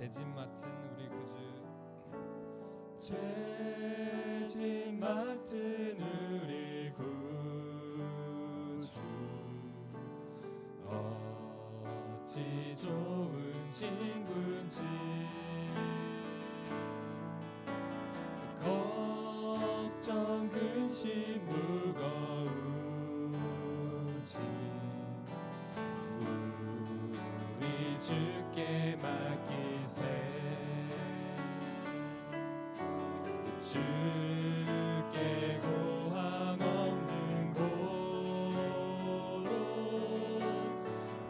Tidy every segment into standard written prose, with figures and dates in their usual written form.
죄짐 맡은 우리 구주, 죄짐 맡은 우리 구주, 어찌 좋은 친구인지. 걱정 근심 무거운 짐 우리 주께 맡기세. 주께 고항 없는 곳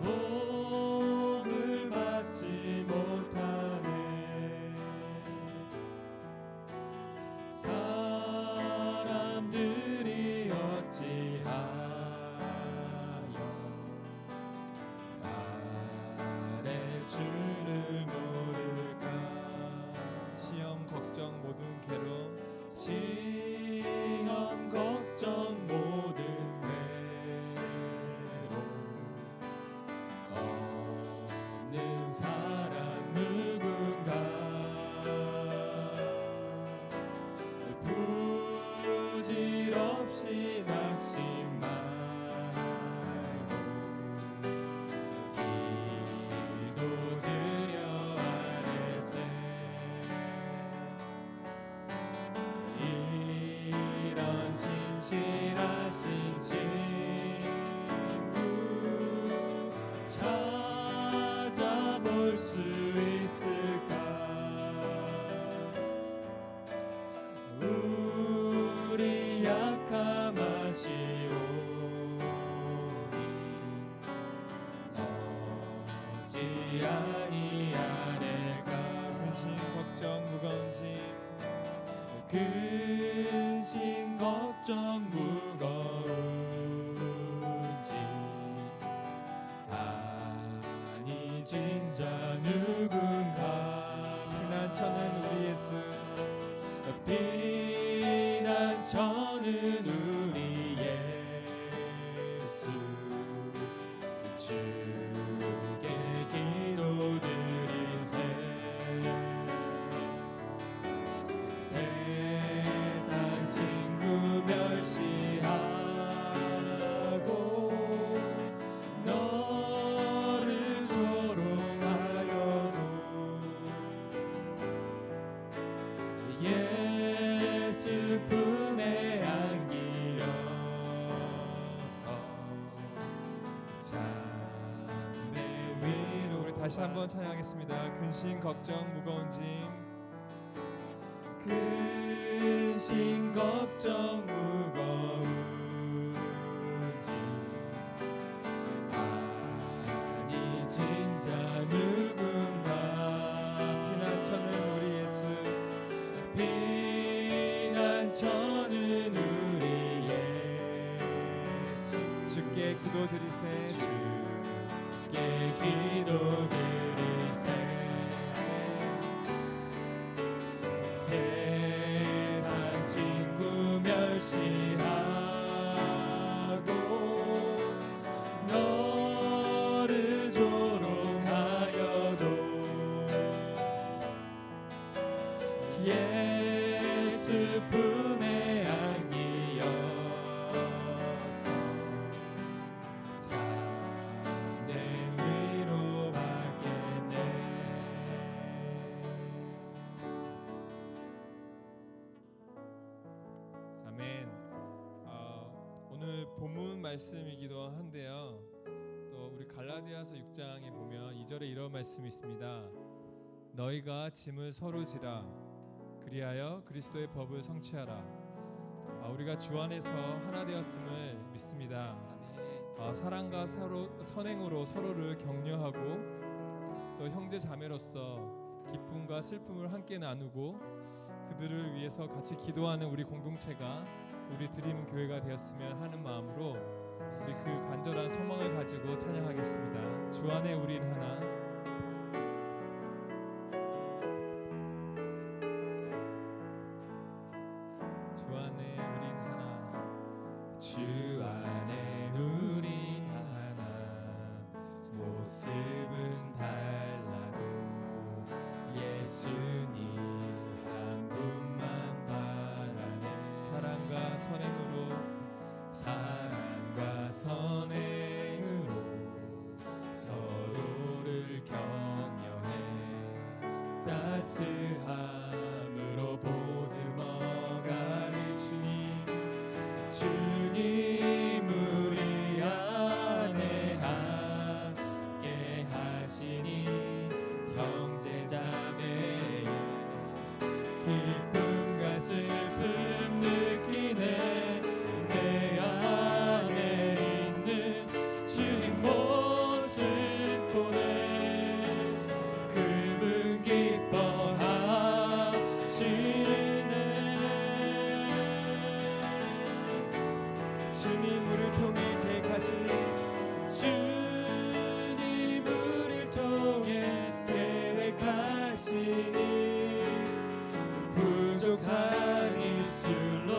복을 받지 못하네. 사람들이 어찌하여 아랠 줄을 모를까. 시험 걱정 모든 괴로움, 시험 걱정 모든 괴로움 없는 사람 누군가. 부질없이 낙심 말고 기도드려 아뢰세. 이런 진실하신 친구 찾아볼 수 있을까. 우리 약함 아시오니 어찌 아니하될까. 근심 걱정 무거운 짐, 근심 걱정 무거운 짐 아니 진짜 누군가. 피난처는 우리 예수, 피난처는 우리 예수. 주께 기도드리세. 세상 친구 멸시하고 너를 조롱하여도 예수 품에 안기어서 잠의 위로. 우리 다시 한번 찬양하겠습니다. 근심 걱정 무거운 짐, 근심 걱정 무거운 짐 아니 진짜 누군가. 피난처는 우리 예수, 피난처는 우리 예수. 주께 기도드리세. 주께 기도드리세. 세상 친구 멸시하고 너를 조롱하여도 예수 품에 안기어서 잠든 위로 받겠네. 아멘. 오늘 본문 말씀이기도 한데요, 또 우리 갈라디아서 6장에 보면 2절에 이런 말씀이 있습니다. 너희가 짐을 서로 지라 그리하여 그리스도의 법을 성취하라. 우리가 주 안에서 하나 되었음을 믿습니다. 사랑과 선행으로 서로를 격려하고 또 형제 자매로서 기쁨과 슬픔을 함께 나누고 그들을 위해서 같이 기도하는 우리 공동체가 우리 드림 교회가 되었으면 하는 마음으로 우리 그 간절한 소망을 가지고 찬양하겠습니다. 주 안에 우린 하나. 주 안에 우린 하나. 주 안에 우린 하나. 모습은 달라도 예수님 한 분만 바라네. 사랑과 선행으로 서로를 격려해 따스함으로 보듬어가리. 주님 우리 안에 함께 하시니 형제자매의 기쁨과 슬픔 느끼네. 내 안에 있는 주님 모습 보네. 그분 기뻐하시네. 주님 우리를 통해 계획하시니 주님 우리를 통해 계획하시니 부족한 입술로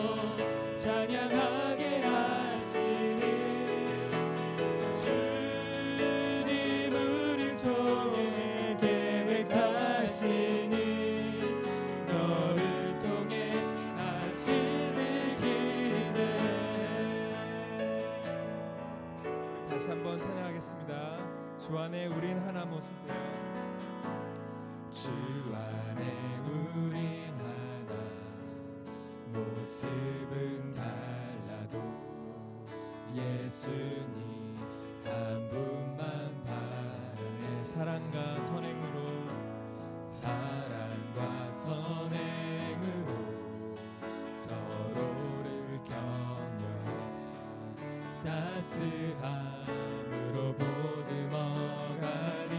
찬양하게 하시니. 주님 우리를 통해 계획하시니 너를 통해 하시는 기대. 다시 한번 찬양하겠습니다. 주 안에 우린 하나 모습되어. 주 안에 우린 하나 모습은 달라도 예수님 한 분만 바라네. 사랑과 선행으로 서로를 격려해 따스함으로 보듬어가리.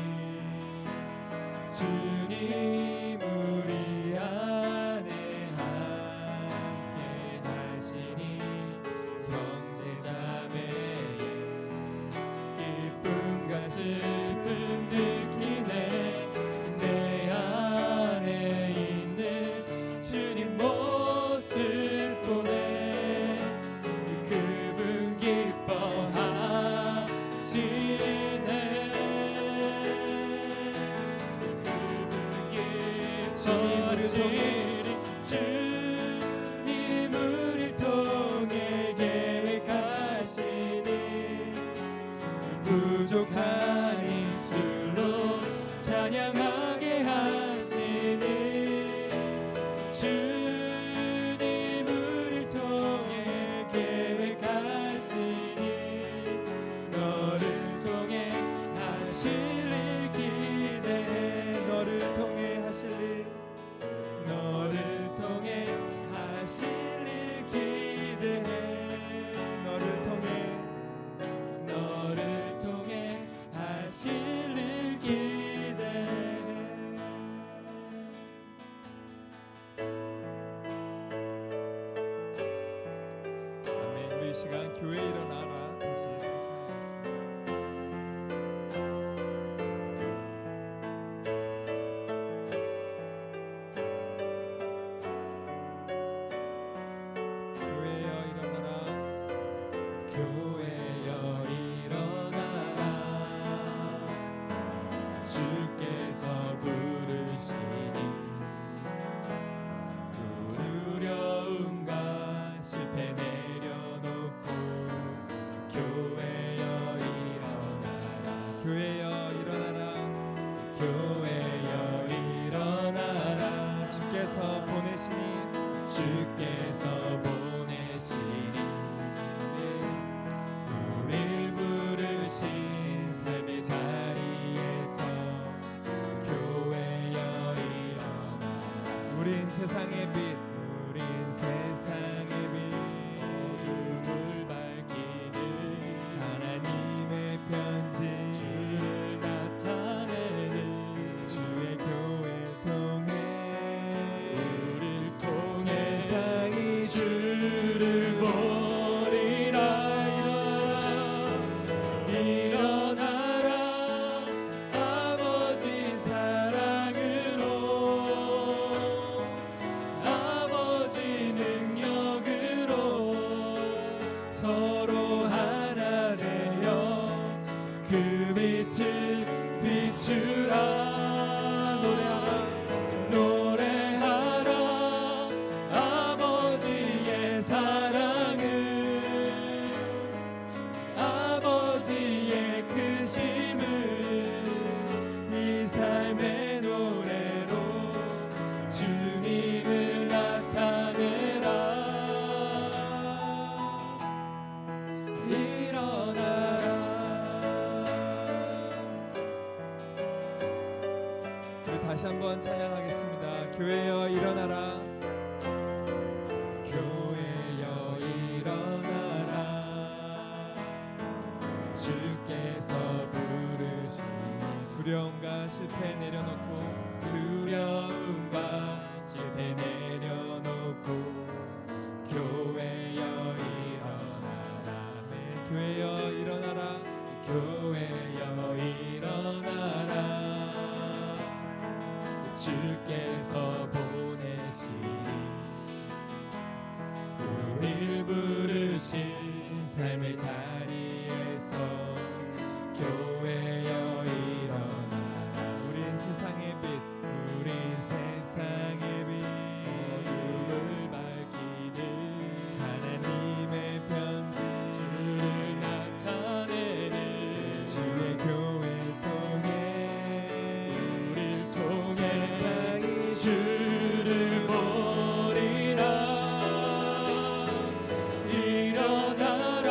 주님 우리 안에 함께 하시니 형제자매의 기쁨과 슬픔 느끼네. 내 안에 있는 주님 모습 보네. 그분 기뻐하시네. 주님 우리를 통해 계획하시니 부족한 입술로 찬양하게 하시니. 주님 우리를 통해 계획하시니 너를 통해 하실 일 기대해. 너를 통해 하실 일 너를 통해 하실 일 기대해. 너를 통해 하실 일 기대해. 아멘. 우리 이 시간 교회 일어나라 다시 찬양하겠습니다. 교회여 일어나라. 교회여 일어나라. 주께서 부르시니 두려움과 실패 내려놓고 교회여 일어나라. 교회여 일어나라. 교회여 일어나라. 주께서 보내시니 우릴 부르신 삶의 자리에서 교회여 일어나라. 우린 세상의 빛 어둠을 밝히는 하나님의 편지 주를 나타내는 주의 교회 통해 우릴 통해 세상이 주를 보리라. 일어나라 아버지 사랑으로. 아버지 능력으로 다시 한번 찬양하겠습니다. 교회여 일어나라. 교회여 일어나라. 주께서 부르시니 두려움과 실패 내려놓고 두려움과 실패 내려놓고 교회여 일어나라. 아멘. 교회여 일어나라. 교회여 일어나라. 주께서 보내시니 우릴 부르신 삶의 자리에서 교회여 일어나라. 우린 세상의 빛, 우린 세상의 빛, 어둠을 밝히는 하나님의 편지, 주를 나타내는 주의 교회를 통해 우릴 통해 세상이 주를 보리라. 일어나라.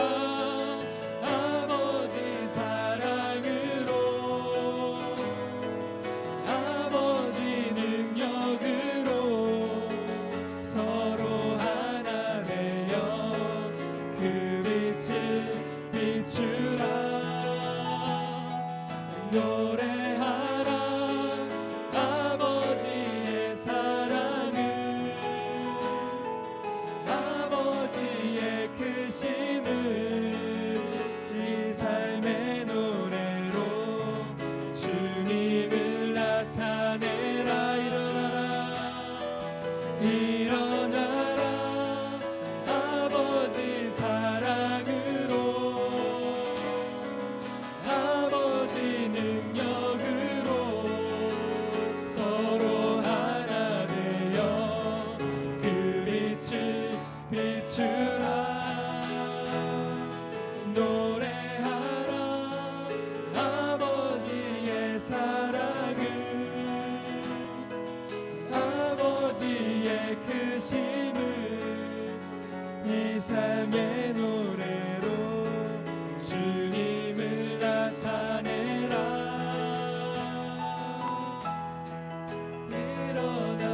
아버지 사랑으로 아버지 능력으로 서로 하나 되어 그 빛을 비추라. 노래하라. 아버지의 사랑을 아버지의 크심을 이 삶의 노래로 주님을 나타내라. 일어나라. 아버지 사랑으로 아버지 능력으로 서로 하나 되어 그 빛을 비추라. 노래하라. 아버지의 사랑을 아버지의 크심을 이 삶의 노래로 주님을 나타내라. 일어나라.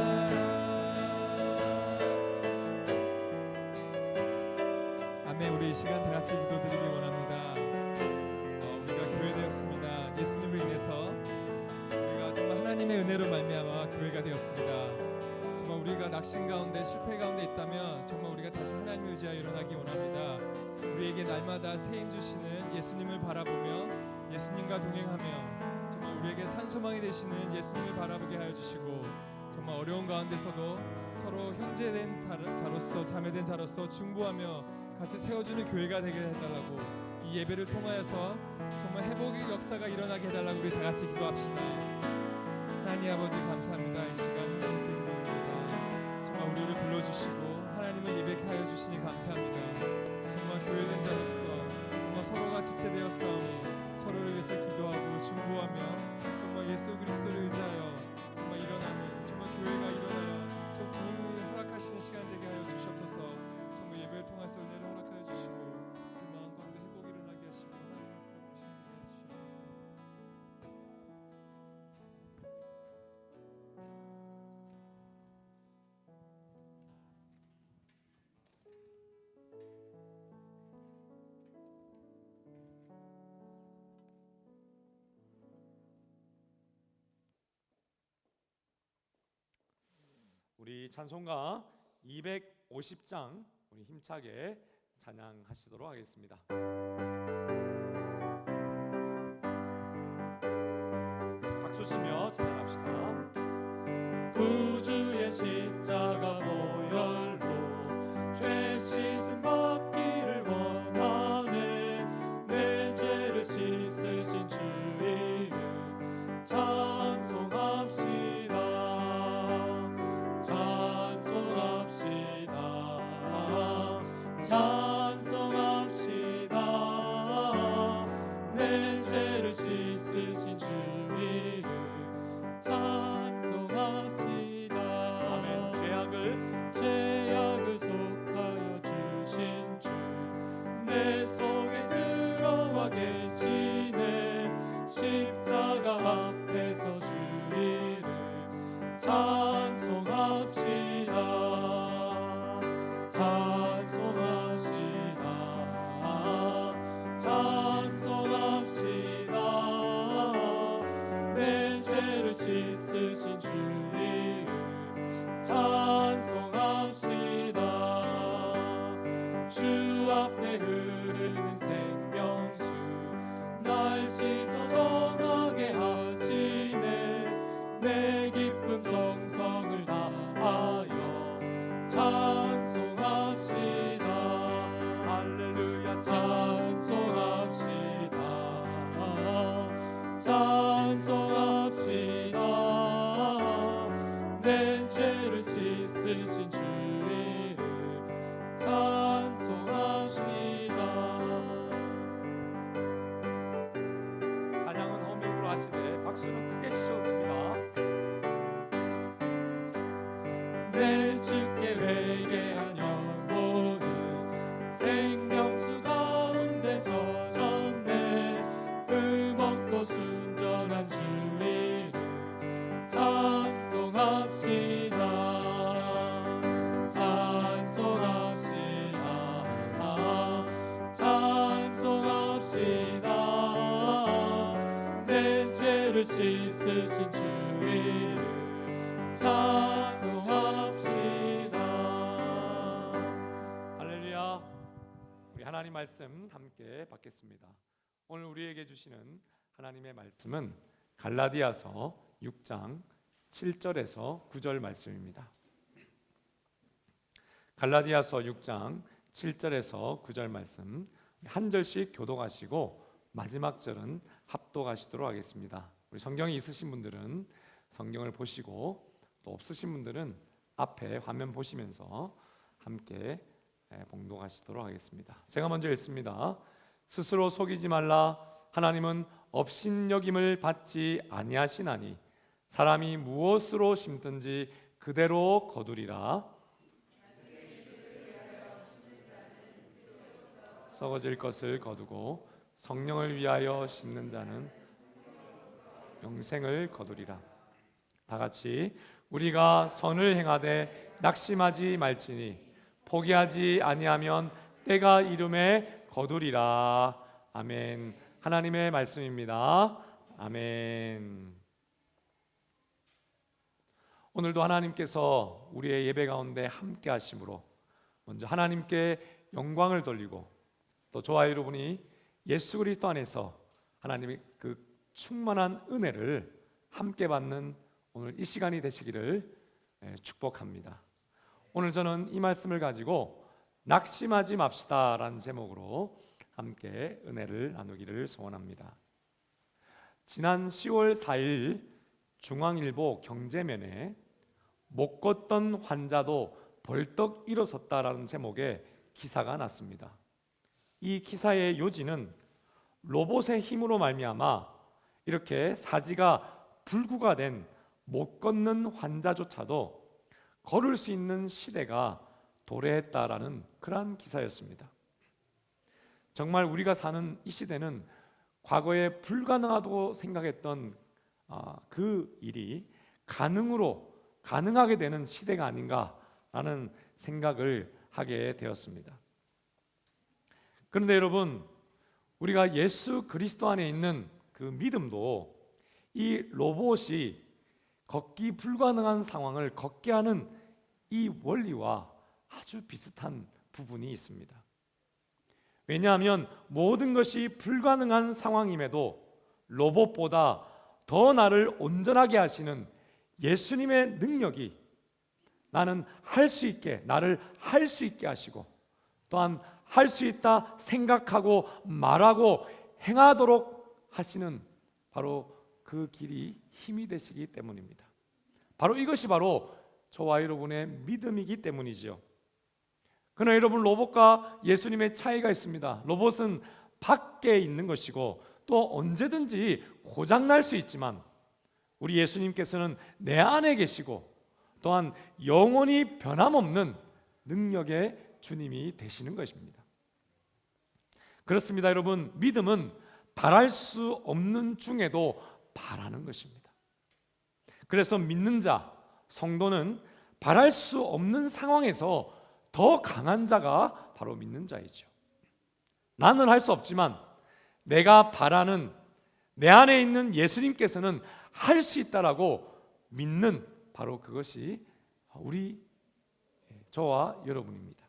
아멘. 우리 이 시간 다 같이 기도드리기 원합니다. 우리가 교회되었습니다. 예수님을 인해서 우리가 정말 하나님의 은혜로 말미암아 교회가 되었습니다. 정말 우리가 낙심 가운데 실패 가운데 있다면 정말 우리가 다시 하나님을 의지하여 일어나기 원합니다. 우리에게 날마다 세임 주시는 예수님을 바라보며 예수님과 동행하며 정말 우리에게 산소망이 되시는 예수님을 바라보게 하여 주시고 정말 어려운 가운데서도 서로 형제된 자로서 자매된 자로서 중보하며 같이 세워주는 교회가 되게 해달라고, 이 예배를 통하여서 정말 회복의 역사가 일어나게 해달라고 우리 다 같이 기도합시다. 하나님 아버지 감사합니다. 이 시간 하나님께 기도합니다. 정말 우리를 불러주시고 하나님을 예배하여 주시니 감사합니다. 정말 교회된 자로서 정말 서로가 지체되었사오니 서로를 위해서 기도하고 중보하며 정말 예수 그리스도를 의지하여 정말 일어나는 정말 교회가 일어나여 저 부흥을 허락하시는 시간 되게 하여 주시옵소서. 정말 예배를 통해서 은혜를 허락하여 주시고 그 마음 가운데 회복이 일어나게 하시고 하나님을 부르시는 게 우리 찬송가 250장 우리 힘차게 찬양하시도록 하겠습니다. 박수 치며 찬양합시다. 구주의 십자가 보혈로 죄 씻음 받기를 원하네. 내 죄를 씻으신 주 이름 찬송합시다. 찬송합시다. 내 죄를 씻으신 주 이름 찬송합시다. 아멘. 죄악을 찬송합시다. 찬송합시다. 찬송합시다. 내 죄를 씻으신 주 이름 찬송합시다. 주 앞에 흐르는 생명수 날 씻어 정하게 하시네. 내 기쁨 정성을 다하여 찬송합시다. 할렐루야. 찬송합시다. 찬송합시다. 내 죄를 씻으신 주 이름 찬송합시다. 찬양은 허밍으로 하시되 박수는 크게 치셔도 됩니다. 내 주께 회개한 영혼은 생명수 가운데 젖었네. 흠없고 순전한 주 이름 찬송합시다. 찬송합시다. 찬송합시다. 내 죄를 씻으신 주 이름 찬송합시다. 할렐루야. 우리 하나님 말씀 함께 받겠습니다. 오늘 우리에게 주시는 하나님의 말씀은 갈라디아서 6장 7절에서 9절 말씀입니다. 갈라디아서 6장 7절에서 9절 말씀 한 절씩 교독하시고 마지막 절은 합독하시도록 하겠습니다. 우리 성경이 있으신 분들은 성경을 보시고 또 없으신 분들은 앞에 화면 보시면서 함께 봉독하시도록 하겠습니다. 제가 먼저 읽습니다. 스스로 속이지 말라. 하나님은 업신여김을 받지 아니하시나니 사람이 무엇으로 심든지 그대로 거두리라. 썩어질 것을 거두고 성령을 위하여 심는 자는 영생을 거두리라. 다 같이 우리가 선을 행하되 낙심하지 말지니 포기하지 아니하면 때가 이름에 거두리라. 아멘. 하나님의 말씀입니다. 아멘. 오늘도 하나님께서 우리의 예배 가운데 함께 하심으로 먼저 하나님께 영광을 돌리고 또 저와 여러분이 예수 그리스도 안에서 하나님의 그 충만한 은혜를 함께 받는 오늘 이 시간이 되시기를 축복합니다. 오늘 저는 이 말씀을 가지고 낙심하지 맙시다라는 제목으로 함께 은혜를 나누기를 소원합니다. 지난 10월 4일 중앙일보 경제면에 못 걷던 환자도 벌떡 일어섰다라는 제목의 기사가 났습니다. 이 기사의 요지는 로봇의 힘으로 말미암아 이렇게 사지가 불구가 된 못 걷는 환자조차도 걸을 수 있는 시대가 도래했다라는 그러한 기사였습니다. 정말 우리가 사는 이 시대는 과거에 불가능하다고 생각했던 그 일이 가능하게 되는 시대가 아닌가라는 생각을 하게 되었습니다. 그런데 여러분, 우리가 예수 그리스도 안에 있는 그 믿음도 이 로봇이 걷기 불가능한 상황을 걷게 하는 이 원리와 아주 비슷한 부분이 있습니다. 왜냐하면 모든 것이 불가능한 상황임에도 로봇보다 더 나를 온전하게 하시는 예수님의 능력이 나를 할 수 있게 하시고 또한 할 수 있다 생각하고 말하고 행하도록 하시는 바로 그 길이 힘이 되시기 때문입니다. 바로 이것이 바로 저와 여러분의 믿음이기 때문이지요. 그러나 여러분, 로봇과 예수님의 차이가 있습니다. 로봇은 밖에 있는 것이고 또 언제든지 고장날 수 있지만 우리 예수님께서는 내 안에 계시고 또한 영원히 변함없는 능력의 주님이 되시는 것입니다. 그렇습니다. 여러분, 믿음은 바랄 수 없는 중에도 바라는 것입니다. 그래서 믿는 자, 성도는 바랄 수 없는 상황에서 더 강한 자가 바로 믿는 자이죠. 나는 할 수 없지만 내가 바라는 내 안에 있는 예수님께서는 할 수 있다라고 믿는 바로 그것이 저와 여러분입니다.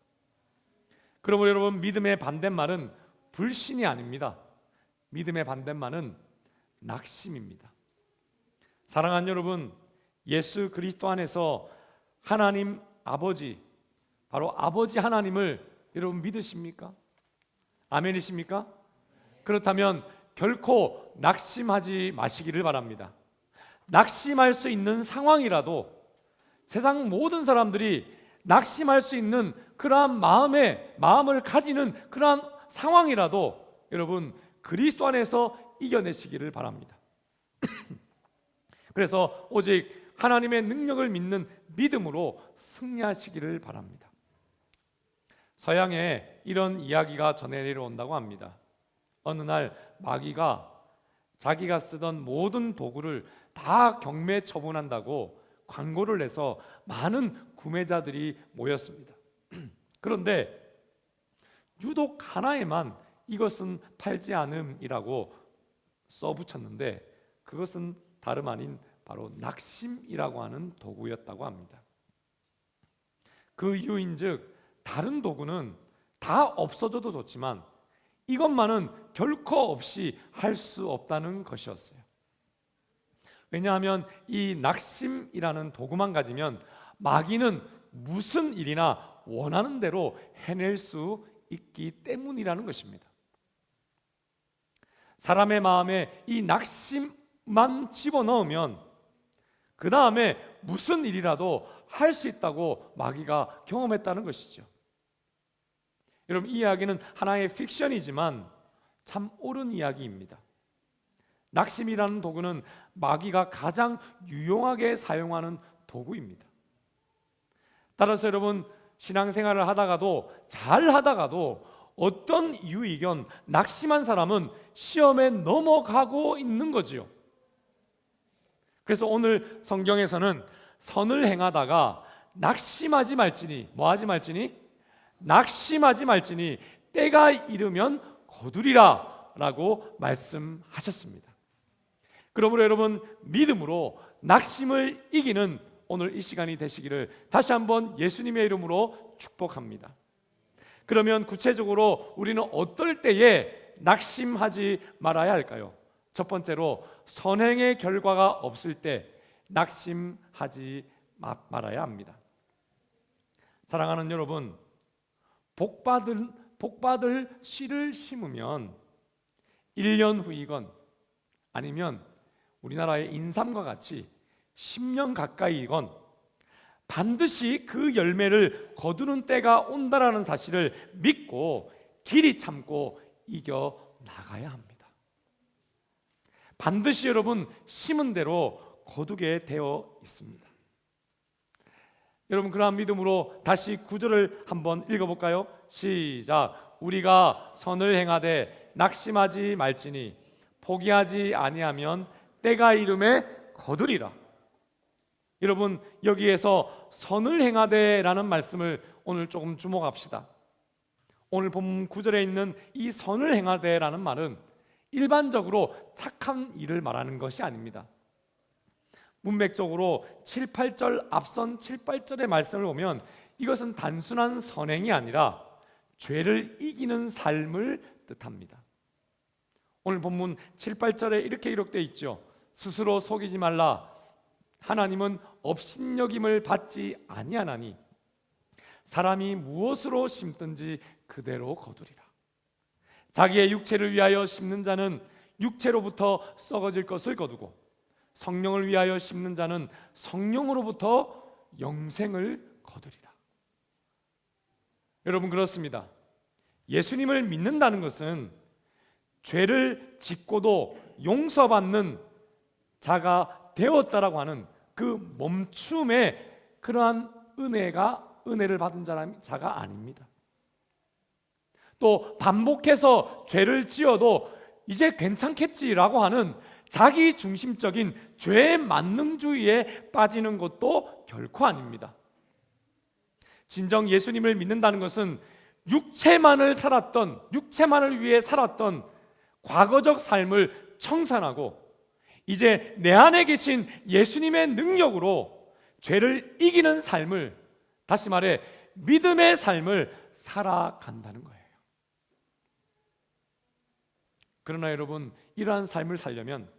그러므로 여러분, 믿음의 반대말은 불신이 아닙니다. 믿음의 반대말은 낙심입니다. 사랑하는 여러분, 예수 그리스도 안에서 하나님 아버지, 바로 아버지 하나님을 여러분 믿으십니까? 아멘이십니까? 그렇다면 결코 낙심하지 마시기를 바랍니다. 낙심할 수 있는 상황이라도, 세상 모든 사람들이 낙심할 수 있는 그러한 마음을 가지는 그러한 상황이라도 여러분, 그리스도 안에서 이겨내시기를 바랍니다. 그래서 오직 하나님의 능력을 믿는 믿음으로 승리하시기를 바랍니다. 서양에 이런 이야기가 전해 내려온다고 합니다. 어느 날 마귀가 자기가 쓰던 모든 도구를 다 경매 처분한다고 광고를 내서 많은 구매자들이 모였습니다. 그런데 유독 하나에만 이것은 팔지 않음이라고 써붙였는데, 그것은 다름 아닌 바로 낙심이라고 하는 도구였다고 합니다. 그 이유인즉 다른 도구는 다 없어져도 좋지만 이것만은 결코 없이 할 수 없다는 것이었어요. 왜냐하면 이 낙심이라는 도구만 가지면 마귀는 무슨 일이나 원하는 대로 해낼 수 있기 때문이라는 것입니다. 사람의 마음에 이 낙심만 집어넣으면 그 다음에 무슨 일이라도 할 수 있다고 마귀가 경험했다는 것이죠. 여러분, 이 이야기는 하나의 픽션이지만 참 옳은 이야기입니다. 낙심이라는 도구는 마귀가 가장 유용하게 사용하는 도구입니다. 따라서 여러분, 신앙생활을 하다가도 잘 하다가도 어떤 이유이건 낙심한 사람은 시험에 넘어가고 있는 거지요. 그래서 오늘 성경에서는 선을 행하다가 낙심하지 말지니, 뭐하지 말지니? 낙심하지 말지니 때가 이르면 거두리라 라고 말씀하셨습니다. 그러므로 여러분, 믿음으로 낙심을 이기는 오늘 이 시간이 되시기를 다시 한번 예수님의 이름으로 축복합니다. 그러면 구체적으로 우리는 어떨 때에 낙심하지 말아야 할까요? 첫 번째로, 선행의 결과가 없을 때 낙심하지 말아야 합니다. 사랑하는 여러분, 복받을 씨를 심으면 1년 후이건 아니면 우리나라의 인삼과 같이 10년 가까이이건 반드시 그 열매를 거두는 때가 온다라는 사실을 믿고 길이 참고 이겨 나가야 합니다. 반드시 여러분, 심은 대로 거두게 되어 있습니다. 여러분, 그러한 믿음으로 다시 구절을 한번 읽어볼까요? 시작. 우리가 선을 행하되 낙심하지 말지니 포기하지 아니하면 때가 이름에 거두리라. 여러분, 여기에서 선을 행하되라는 말씀을 오늘 조금 주목합시다. 오늘 본문 9절에 있는 이 선을 행하되라는 말은 일반적으로 착한 일을 말하는 것이 아닙니다. 문맥적으로 7, 8절 앞선 7, 8절의 말씀을 보면 이것은 단순한 선행이 아니라 죄를 이기는 삶을 뜻합니다. 오늘 본문 7, 8절에 이렇게 기록되어 있죠. 스스로 속이지 말라. 하나님은 업신여김을 받지 아니하나니 사람이 무엇으로 심든지 그대로 거두리라. 자기의 육체를 위하여 심는 자는 육체로부터 썩어질 것을 거두고 성령을 위하여 심는 자는 성령으로부터 영생을 거두리라. 여러분, 그렇습니다. 예수님을 믿는다는 것은 죄를 짓고도 용서받는 자가 되었다라고 하는 그 멈춤의 그러한 은혜를 받은 자가 아닙니다. 또 반복해서 죄를 지어도 이제 괜찮겠지라고 하는 자기 중심적인 죄의 만능주의에 빠지는 것도 결코 아닙니다. 진정 예수님을 믿는다는 것은 육체만을 위해 살았던 과거적 삶을 청산하고 이제 내 안에 계신 예수님의 능력으로 죄를 이기는 삶을, 다시 말해 믿음의 삶을 살아간다는 거예요. 그러나 여러분, 이러한 삶을 살려면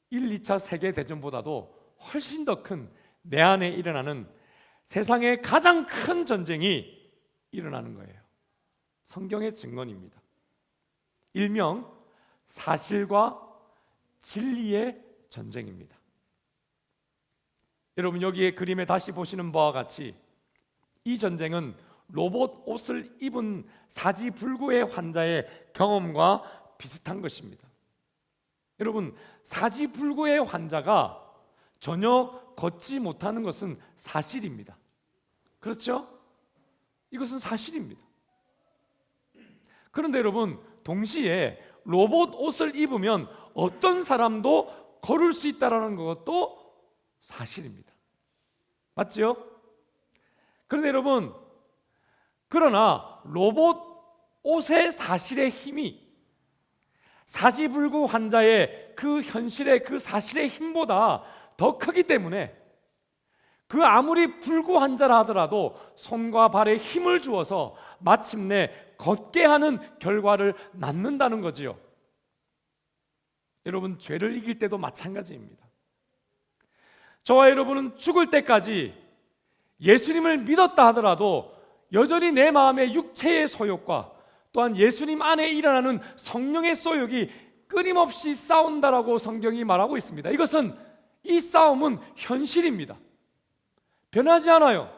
1, 2차 세계대전보다도 훨씬 더 큰 내 안에 일어나는 세상의 가장 큰 전쟁이 일어나는 거예요. 성경의 증언입니다. 일명 사실과 진리의 전쟁입니다. 여러분, 여기에 그림에 다시 보시는 바와 같이 이 전쟁은 로봇 옷을 입은 사지불구의 환자의 경험과 비슷한 것입니다. 여러분, 사지불구의 환자가 전혀 걷지 못하는 것은 사실입니다. 그렇죠? 이것은 사실입니다. 그런데 여러분, 동시에 로봇 옷을 입으면 어떤 사람도 걸을 수 있다는 것도 사실입니다. 맞죠? 그런데 여러분, 그러나 로봇 옷의 사실의 힘이 사지불구 환자의 그 현실의 그 사실의 힘보다 더 크기 때문에 그 아무리 불구 환자라 하더라도 손과 발에 힘을 주어서 마침내 걷게 하는 결과를 낳는다는 거지요. 여러분, 죄를 이길 때도 마찬가지입니다. 저와 여러분은 죽을 때까지 예수님을 믿었다 하더라도 여전히 내 마음의 육체의 소욕과 또한 예수님 안에 일어나는 성령의 소욕이 끊임없이 싸운다라고 성경이 말하고 있습니다. 이 싸움은 현실입니다. 변하지 않아요.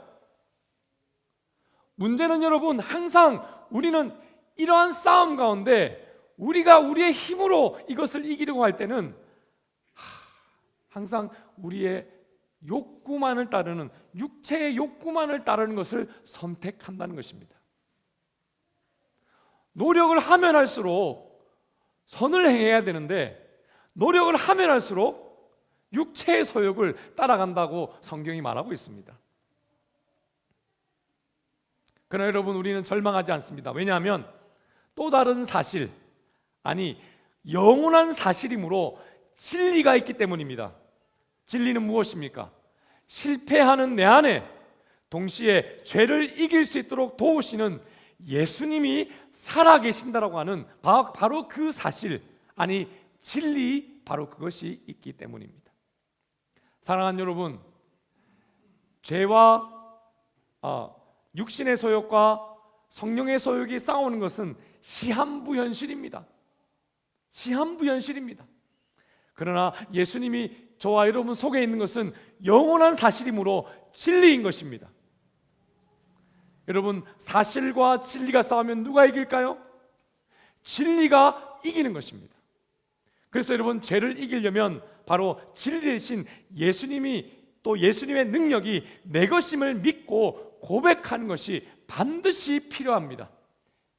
문제는 여러분, 항상 우리는 이러한 싸움 가운데 우리가 우리의 힘으로 이것을 이기려고 할 때는 항상 우리의 욕구만을 따르는, 육체의 욕구만을 따르는 것을 선택한다는 것입니다. 노력을 하면 할수록 선을 행해야 되는데 노력을 하면 할수록 육체의 소욕을 따라간다고 성경이 말하고 있습니다. 그러나 여러분, 우리는 절망하지 않습니다. 왜냐하면 또 다른 사실, 아니 영원한 사실이므로 진리가 있기 때문입니다. 진리는 무엇입니까? 실패하는 내 안에 동시에 죄를 이길 수 있도록 도우시는 예수님이 살아계신다라고 하는 바로 그 사실, 아니 진리, 바로 그것이 있기 때문입니다. 사랑하는 여러분, 죄와 육신의 소욕과 성령의 소욕이 싸우는 것은 시한부 현실입니다. 시한부 현실입니다. 그러나 예수님이 저와 여러분 속에 있는 것은 영원한 사실이므로 진리인 것입니다. 여러분, 사실과 진리가 싸우면 누가 이길까요? 진리가 이기는 것입니다. 그래서 여러분, 죄를 이기려면 바로 진리 대신 예수님이, 또 예수님의 능력이 내 것임을 믿고 고백하는 것이 반드시 필요합니다.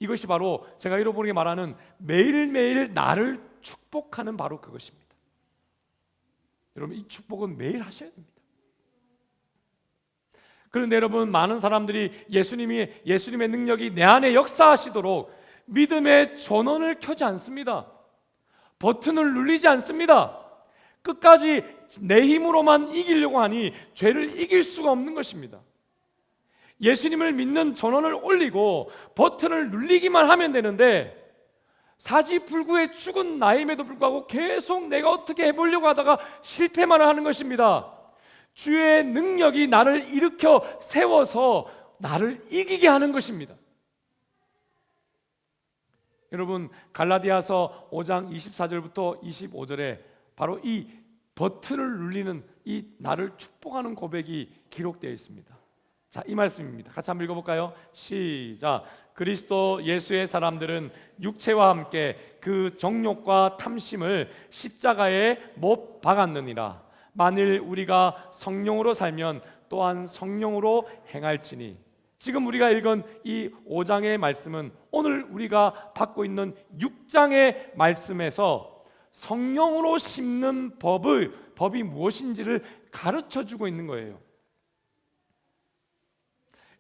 이것이 바로 제가 여러분에게 말하는 매일매일 나를 축복하는 바로 그것입니다. 여러분, 이 축복은 매일 하셔야 됩니다. 그런데 여러분, 많은 사람들이 예수님의 능력이 내 안에 역사하시도록 믿음의 전원을 켜지 않습니다. 버튼을 누르지 않습니다. 끝까지 내 힘으로만 이기려고 하니 죄를 이길 수가 없는 것입니다. 예수님을 믿는 전원을 올리고 버튼을 눌리기만 하면 되는데, 사지불구의 죽은 나임에도 불구하고 계속 내가 어떻게 해보려고 하다가 실패만 하는 것입니다. 주의 능력이 나를 일으켜 세워서 나를 이기게 하는 것입니다. 여러분, 갈라디아서 5장 24절부터 25절에 바로 이 버튼을 눌리는 이 나를 축복하는 고백이 기록되어 있습니다. 자, 이 말씀입니다. 같이 한번 읽어볼까요? 시작. 그리스도 예수의 사람들은 육체와 함께 그 정욕과 탐심을 십자가에 못 박았느니라. 만일 우리가 성령으로 살면 또한 성령으로 행할지니. 지금 우리가 읽은 이 5장의 말씀은 오늘 우리가 받고 있는 6장의 말씀에서 성령으로 심는 법이 무엇인지를 가르쳐주고 있는 거예요.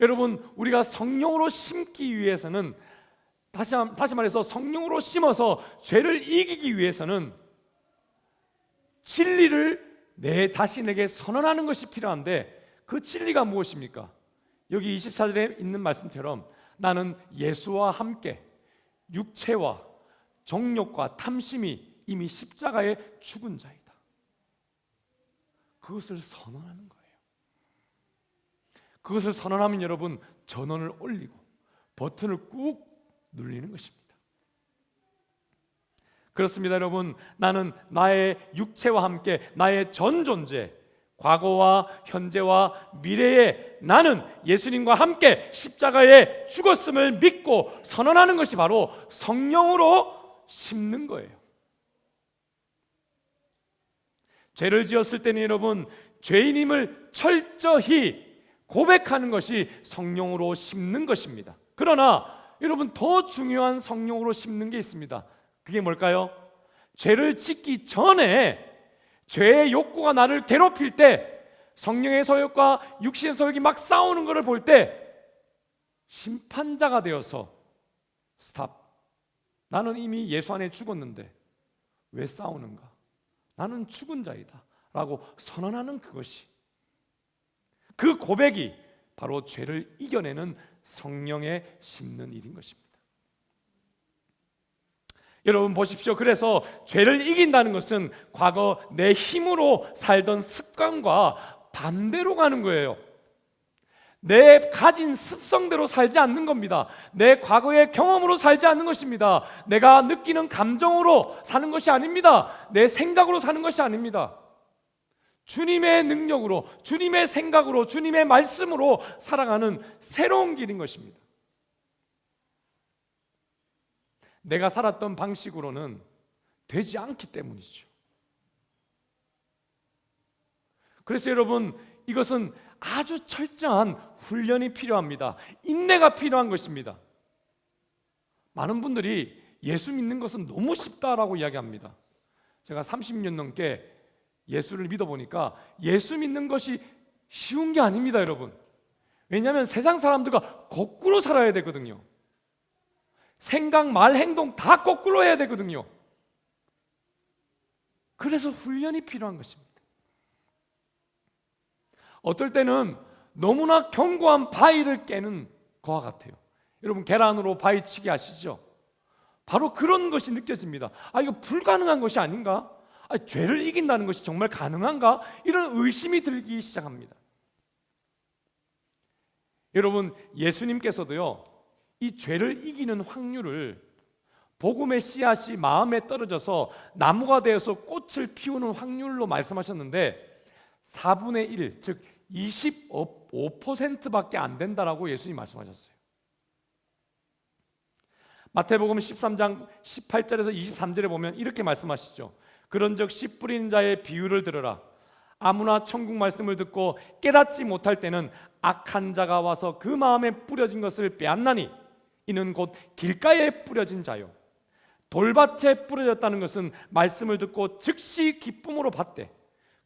여러분, 우리가 성령으로 심기 위해서는 다시 말해서 성령으로 심어서 죄를 이기기 위해서는 진리를 내 자신에게 선언하는 것이 필요한데, 그 진리가 무엇입니까? 여기 24절에 있는 말씀처럼 나는 예수와 함께 육체와 정욕과 탐심이 이미 십자가에 죽은 자이다. 그것을 선언하는 거예요. 그것을 선언하면 여러분, 전원을 올리고 버튼을 꾹 눌리는 것입니다. 그렇습니다, 여러분. 나는 나의 육체와 함께 나의 전 존재, 과거와 현재와 미래에 나는 예수님과 함께 십자가에 죽었음을 믿고 선언하는 것이 바로 성령으로 심는 거예요. 죄를 지었을 때는 여러분, 죄인임을 철저히 고백하는 것이 성령으로 심는 것입니다. 그러나 여러분, 더 중요한 성령으로 심는 게 있습니다. 그게 뭘까요? 죄를 짓기 전에 죄의 욕구가 나를 괴롭힐 때, 성령의 소욕과 육신의 소욕이 막 싸우는 것을 볼 때 심판자가 되어서 스탑, 나는 이미 예수 안에 죽었는데 왜 싸우는가? 나는 죽은 자이다 라고 선언하는 그것이, 그 고백이 바로 죄를 이겨내는 성령에 심는 일인 것입니다. 여러분 보십시오. 그래서 죄를 이긴다는 것은 과거 내 힘으로 살던 습관과 반대로 가는 거예요. 내 가진 습성대로 살지 않는 겁니다. 내 과거의 경험으로 살지 않는 것입니다. 내가 느끼는 감정으로 사는 것이 아닙니다. 내 생각으로 사는 것이 아닙니다. 주님의 능력으로, 주님의 생각으로, 주님의 말씀으로 살아가는 새로운 길인 것입니다. 내가 살았던 방식으로는 되지 않기 때문이죠. 그래서 여러분, 이것은 아주 철저한 훈련이 필요합니다. 인내가 필요한 것입니다. 많은 분들이 예수 믿는 것은 너무 쉽다라고 이야기합니다. 제가 30년 넘게 예수를 믿어보니까 예수 믿는 것이 쉬운 게 아닙니다, 여러분. 왜냐하면 세상 사람들과 거꾸로 살아야 되거든요. 생각, 말, 행동 다 거꾸로 해야 되거든요. 그래서 훈련이 필요한 것입니다. 어떨 때는 너무나 견고한 바위를 깨는 것과 같아요. 여러분, 계란으로 바위치기 아시죠? 바로 그런 것이 느껴집니다. 이거 불가능한 것이 아닌가? 죄를 이긴다는 것이 정말 가능한가? 이런 의심이 들기 시작합니다. 여러분, 예수님께서도요, 이 죄를 이기는 확률을 복음의 씨앗이 마음에 떨어져서 나무가 되어서 꽃을 피우는 확률로 말씀하셨는데 4분의 1, 즉 25%밖에 안 된다라고 예수님이 말씀하셨어요. 마태복음 13장 18절에서 23절에 보면 이렇게 말씀하시죠. 그런즉 씨 뿌리는 자의 비유를 들으라. 아무나 천국 말씀을 듣고 깨닫지 못할 때는 악한 자가 와서 그 마음에 뿌려진 것을 빼앗나니 이는 곧 길가에 뿌려진 자요. 돌밭에 뿌려졌다는 것은 말씀을 듣고 즉시 기쁨으로 받되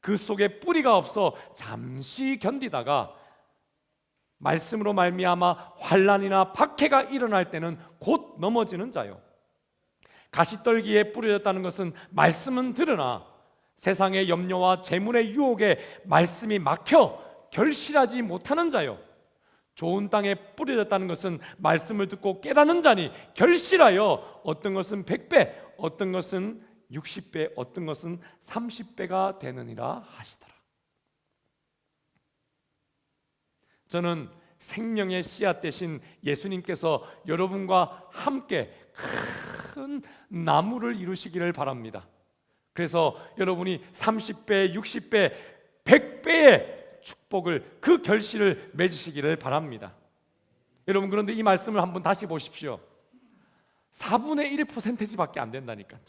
그 속에 뿌리가 없어 잠시 견디다가 말씀으로 말미암아 환난이나 박해가 일어날 때는 곧 넘어지는 자요. 가시떨기에 뿌려졌다는 것은 말씀은 들으나 세상의 염려와 재물의 유혹에 말씀이 막혀 결실하지 못하는 자요. 좋은 땅에 뿌려졌다는 것은 말씀을 듣고 깨닫는 자니 결실하여 어떤 것은 100배, 어떤 것은 60배, 어떤 것은 30배가 되느니라 하시더라. 저는 생명의 씨앗 대신 예수님께서 여러분과 함께 큰 나무를 이루시기를 바랍니다. 그래서 여러분이 30배, 60배, 100배의 축복을, 그 결실을 맺으시기를 바랍니다. 여러분, 그런데 이 말씀을 한번 다시 보십시오. 4분의 1%밖에 안 된다니까요.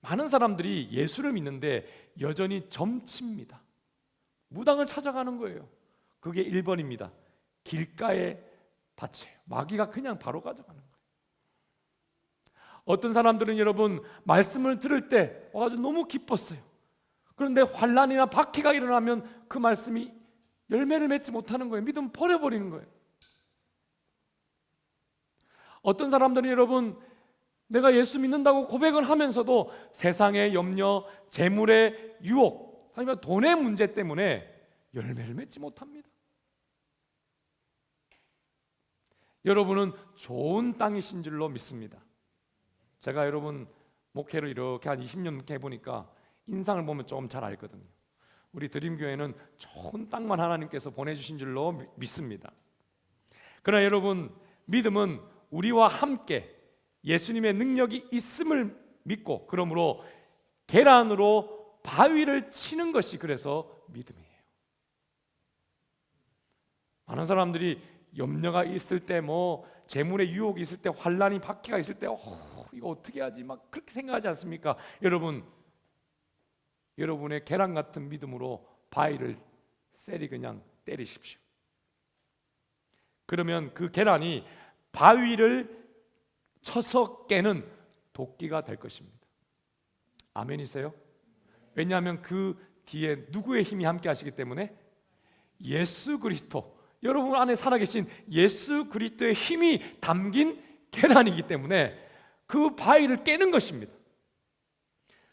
많은 사람들이 예수를 믿는데 여전히 점칩니다. 무당을 찾아가는 거예요. 그게 1번입니다. 길가에 밭이에요. 마귀가 그냥 바로 가져가는 거예요. 어떤 사람들은 여러분 말씀을 들을 때 아주 너무 기뻤어요. 그런데 환난이나 박해가 일어나면 그 말씀이 열매를 맺지 못하는 거예요. 믿음 버려버리는 거예요. 어떤 사람들은 여러분 내가 예수 믿는다고 고백을 하면서도 세상의 염려, 재물의 유혹, 아니면 돈의 문제 때문에 열매를 맺지 못합니다. 여러분은 좋은 땅이신 줄로 믿습니다. 제가 여러분 목회를 이렇게 한 20년 넘게 해보니까 인상을 보면 좀 잘 알거든요. 우리 드림교회는 좋은 땅만 하나님께서 보내주신 줄로 믿습니다. 그러나 여러분 믿음은 우리와 함께 예수님의 능력이 있음을 믿고 그러므로 계란으로 바위를 치는 것이 그래서 믿음이에요. 많은 사람들이 염려가 있을 때 뭐 재물의 유혹이 있을 때 환난이 박해가 있을 때 이거 어떻게 하지 막 그렇게 생각하지 않습니까? 여러분의 계란 같은 믿음으로 바위를 세리 그냥 때리십시오. 그러면 그 계란이 바위를 쳐서 깨는 도끼가 될 것입니다. 아멘이세요? 왜냐하면 그 뒤에 누구의 힘이 함께 하시기 때문에 예수 그리스도, 여러분 안에 살아계신 예수 그리스도의 힘이 담긴 계란이기 때문에 그 바위를 깨는 것입니다.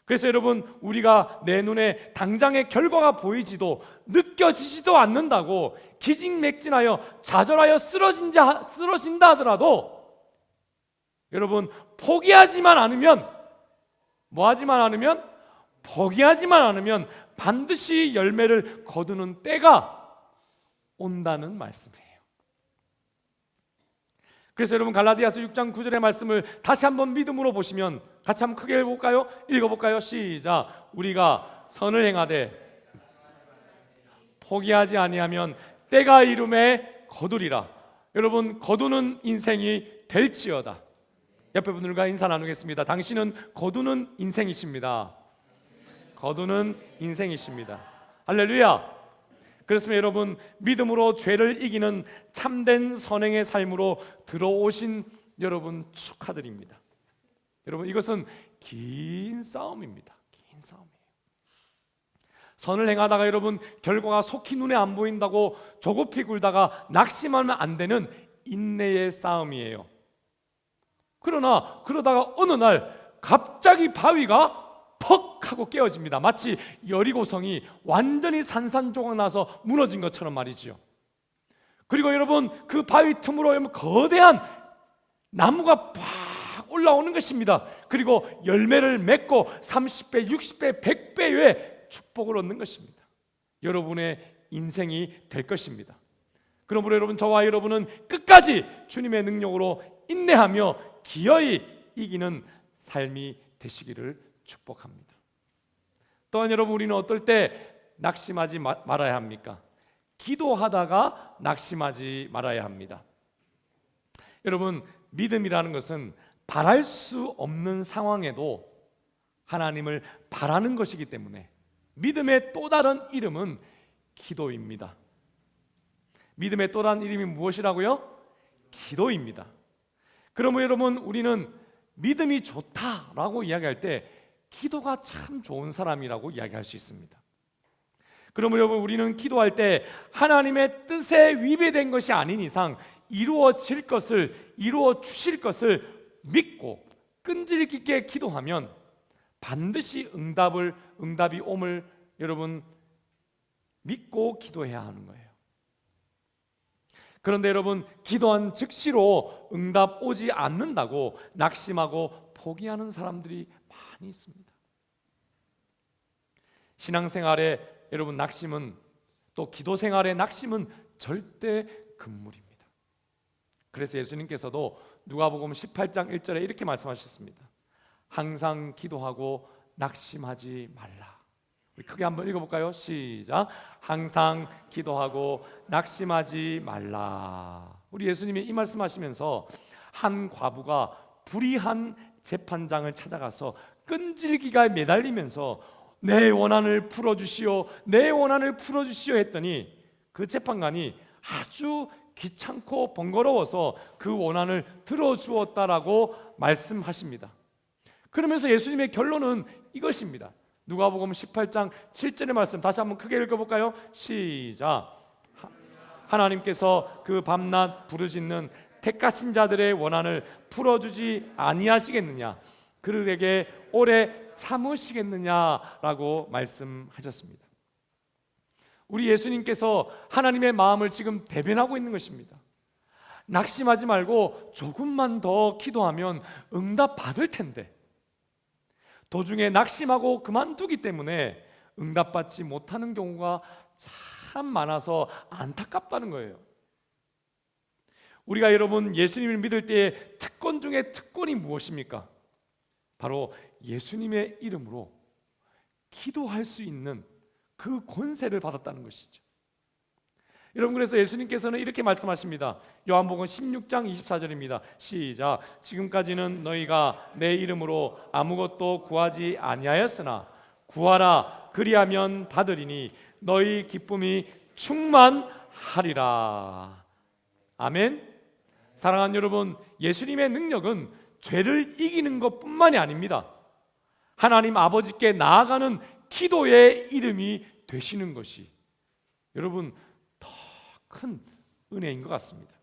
그래서 여러분 우리가 내 눈에 당장의 결과가 보이지도 느껴지지도 않는다고 기진맥진하여 좌절하여 쓰러진다 하더라도 여러분 포기하지만 않으면 포기하지만 않으면 반드시 열매를 거두는 때가 온다는 말씀이에요. 그래서 여러분 갈라디아서 6장 9절의 말씀을 다시 한번 믿음으로 보시면 같이 한번 크게 읽어볼까요? 시작. 우리가 선을 행하되 포기하지 아니하면 때가 이름에 거두리라. 여러분 거두는 인생이 될지어다. 옆에 분들과 인사 나누겠습니다. 당신은 거두는 인생이십니다. 거두는 인생이십니다. 할렐루야. 그렇습니다. 여러분 믿음으로 죄를 이기는 참된 선행의 삶으로 들어오신 여러분 축하드립니다. 여러분 이것은 긴 싸움입니다. 긴 싸움이에요. 선을 행하다가 여러분 결과가 속히 눈에 안 보인다고 조급히 굴다가 낙심하면 안 되는 인내의 싸움이에요. 그러다가 어느 날 갑자기 바위가 퍽 하고 깨어집니다. 마치 여리고성이 완전히 산산조각 나서 무너진 것처럼 말이지요. 그리고 여러분 그 바위 틈으로 여러분 거대한 나무가 팍 올라오는 것입니다. 그리고 열매를 맺고 30배, 60배, 100배의 축복을 얻는 것입니다. 여러분의 인생이 될 것입니다. 그러므로 여러분 저와 여러분은 끝까지 주님의 능력으로 인내하며 기어이 이기는 삶이 되시기를 축복합니다. 또한 여러분 우리는 어떨 때 낙심하지 말아야 합니까? 기도하다가 낙심하지 말아야 합니다. 여러분 믿음이라는 것은 바랄 수 없는 상황에도 하나님을 바라는 것이기 때문에 믿음의 또 다른 이름은 기도입니다. 믿음의 또 다른 이름이 무엇이라고요? 기도입니다. 그러면 여러분 우리는 믿음이 좋다라고 이야기할 때 기도가 참 좋은 사람이라고 이야기할 수 있습니다. 그러면 여러분 우리는 기도할 때 하나님의 뜻에 위배된 것이 아닌 이상 이루어질 것을, 이루어 주실 것을 믿고 끈질기 있게 기도하면 반드시 응답이 옴을 여러분 믿고 기도해야 하는 거예요. 그런데 여러분 기도한 즉시로 응답 오지 않는다고 낙심하고 포기하는 사람들이 많이 있습니다. 신앙생활에 여러분 낙심은 또 기도생활의 낙심은 절대 금물입니다. 그래서 예수님께서도 누가복음 18장 1절에 이렇게 말씀하셨습니다. 항상 기도하고 낙심하지 말라. 우리 크게 한번 읽어볼까요? 시작. 항상 기도하고 낙심하지 말라. 우리 예수님이 이 말씀하시면서 한 과부가 불의한 재판장을 찾아가서 끈질기가 매달리면서 내 원한을 풀어주시오, 내 원한을 풀어주시오 했더니 그 재판관이 아주 귀찮고 번거로워서 그 원한을 들어주었다라고 말씀하십니다. 그러면서 예수님의 결론은 이것입니다. 누가복음 18장 7절의 말씀 다시 한번 크게 읽어볼까요? 시작. 하나님께서 그 밤낮 부르짖는 택하신 자들의 원한을 풀어주지 아니하시겠느냐, 그들에게 오래 참으시겠느냐라고 말씀하셨습니다. 우리 예수님께서 하나님의 마음을 지금 대변하고 있는 것입니다. 낙심하지 말고 조금만 더 기도하면 응답 받을 텐데, 도중에 낙심하고 그만두기 때문에 응답받지 못하는 경우가 참 많아서 안타깝다는 거예요. 우리가 여러분 예수님을 믿을 때의 특권 중에 특권이 무엇입니까? 바로 예수님의 이름으로 기도할 수 있는 그 권세를 받았다는 것이죠. 여러분, 그래서 예수님께서는 이렇게 말씀하십니다. 요한복음 16장 24절입니다. 시작. 지금까지는 너희가 내 이름으로 아무것도 구하지 아니하였으나 구하라, 그리하면 받으리니 너희 기쁨이 충만하리라. 아멘. 사랑하는 여러분, 예수님의 능력은 죄를 이기는 것뿐만이 아닙니다. 하나님 아버지께 나아가는 기도의 이름이 되시는 것이 여러분 더 큰 은혜인 것 같습니다.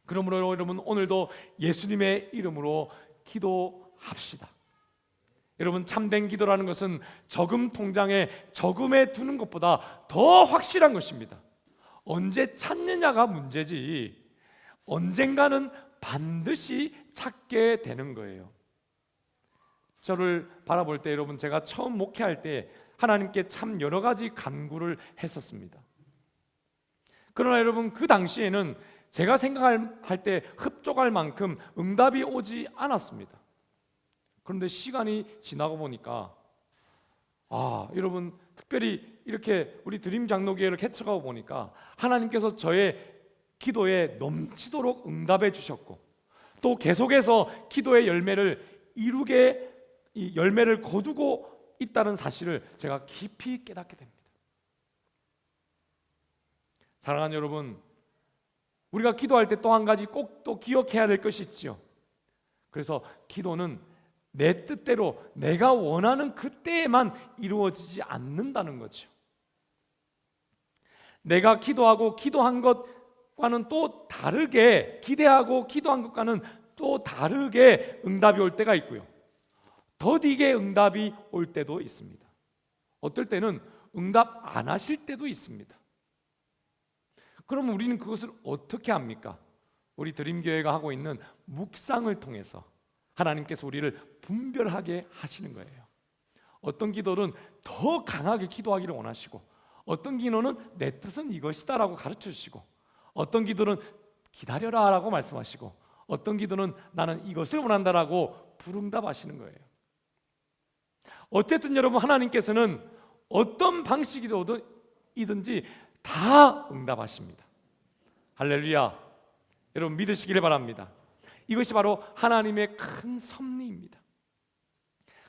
그러므로 여러분, 오늘도 예수님의 이름으로 기도합시다. 여러분, 참된 기도라는 것은 저금 통장에 저금해 두는 것보다 더 확실한 것입니다. 언제 찾느냐가 문제지 언젠가는 반드시 찾게 되는 거예요. 저를 바라볼 때 여러분, 제가 처음 목회할 때 하나님께 참 여러 가지 간구를 했었습니다. 그러나 여러분, 그 당시에는 제가 생각할 때 흡족할 만큼 응답이 오지 않았습니다. 그런데 시간이 지나고 보니까 여러분, 특별히 이렇게 우리 드림 장로교회를 개척하고 보니까 하나님께서 저의 기도에 넘치도록 응답해 주셨고, 또 계속해서 기도의 열매를 이 열매를 거두고 있다는 사실을 제가 깊이 깨닫게 됩니다. 사랑하는 여러분, 우리가 기도할 때 또 한 가지 꼭 또 기억해야 될 것이 있죠. 그래서 기도는 내 뜻대로 내가 원하는 그때에만 이루어지지 않는다는 거죠. 내가 기도하고 기도한 것과는 또 다르게, 기대하고 기도한 것과는 또 다르게 응답이 올 때가 있고요, 더디게 응답이 올 때도 있습니다. 어떨 때는 응답 안 하실 때도 있습니다. 그럼 우리는 그것을 어떻게 합니까? 우리 드림교회가 하고 있는 묵상을 통해서 하나님께서 우리를 분별하게 하시는 거예요. 어떤 기도는 더 강하게 기도하기를 원하시고, 어떤 기도는 내 뜻은 이것이다 라고 가르쳐 주시고, 어떤 기도는 기다려라 라고 말씀하시고, 어떤 기도는 나는 이것을 원한다 라고 불응답하시는 거예요. 어쨌든 여러분, 하나님께서는 어떤 방식이든지 다 응답하십니다. 할렐루야. 여러분, 믿으시기를 바랍니다. 이것이 바로 하나님의 큰 섭리입니다.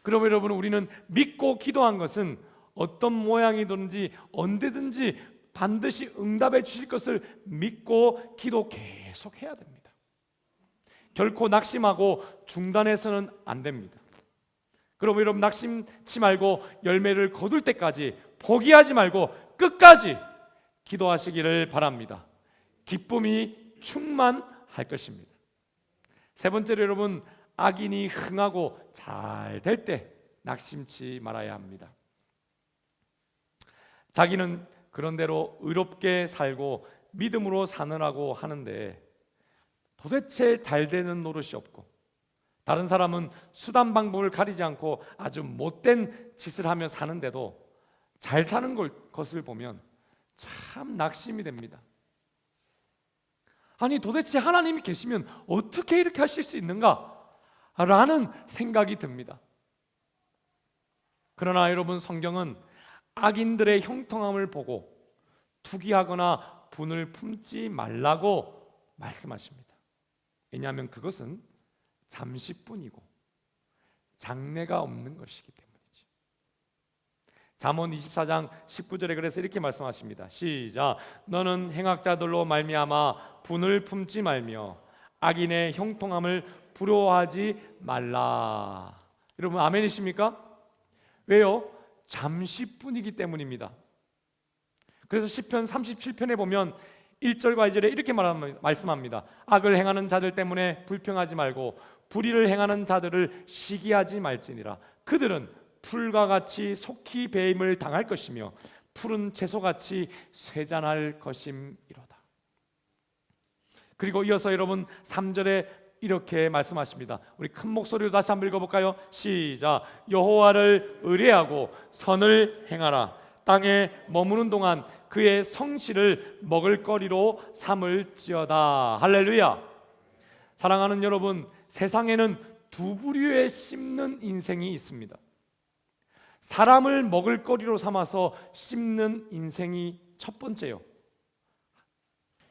그러면 여러분, 우리는 믿고 기도한 것은 어떤 모양이든지 언제든지 반드시 응답해 주실 것을 믿고 기도 계속 해야 됩니다. 결코 낙심하고 중단해서는 안 됩니다. 그러면 여러분, 낙심치 말고 열매를 거둘 때까지 포기하지 말고 끝까지 기도하시기를 바랍니다. 기쁨이 충만할 것입니다. 세 번째로 여러분, 악인이 흥하고 잘 될 때 낙심치 말아야 합니다. 자기는 그런대로 의롭게 살고 믿음으로 사느라고 하는데 도대체 잘 되는 노릇이 없고, 다른 사람은 수단 방법을 가리지 않고 아주 못된 짓을 하며 사는데도 잘 사는 것을 보면 참 낙심이 됩니다. 아니, 도대체 하나님이 계시면 어떻게 이렇게 하실 수 있는가? 라는 생각이 듭니다. 그러나 여러분, 성경은 악인들의 형통함을 보고 투기하거나 분을 품지 말라고 말씀하십니다. 왜냐하면 그것은 잠시뿐이고 장래가 없는 것이기 때문이죠. 잠언 24장 19절에 그래서 이렇게 말씀하십니다. 시작. 너는 행악자들로 말미암아 분을 품지 말며 악인의 형통함을 부러워하지 말라. 여러분 아멘이십니까? 왜요? 잠시뿐이기 때문입니다. 그래서 시편 37편에 보면 1절과 2절에 이렇게 말씀합니다. 악을 행하는 자들 때문에 불평하지 말고 불의를 행하는 자들을 시기하지 말지니라. 그들은 풀과 같이 속히 배임을 당할 것이며 푸른 채소같이 쇠잔할 것임이로다. 그리고 이어서 여러분 3절에 이렇게 말씀하십니다. 우리 큰 목소리로 다시 한번 읽어볼까요? 시작. 여호와를 의뢰하고 선을 행하라. 땅에 머무는 동안 그의 성실을 먹을거리로 삼을지어다. 할렐루야. 사랑하는 여러분, 세상에는 두 부류의 씹는 인생이 있습니다. 사람을 먹을거리로 삼아서 씹는 인생이 첫 번째요.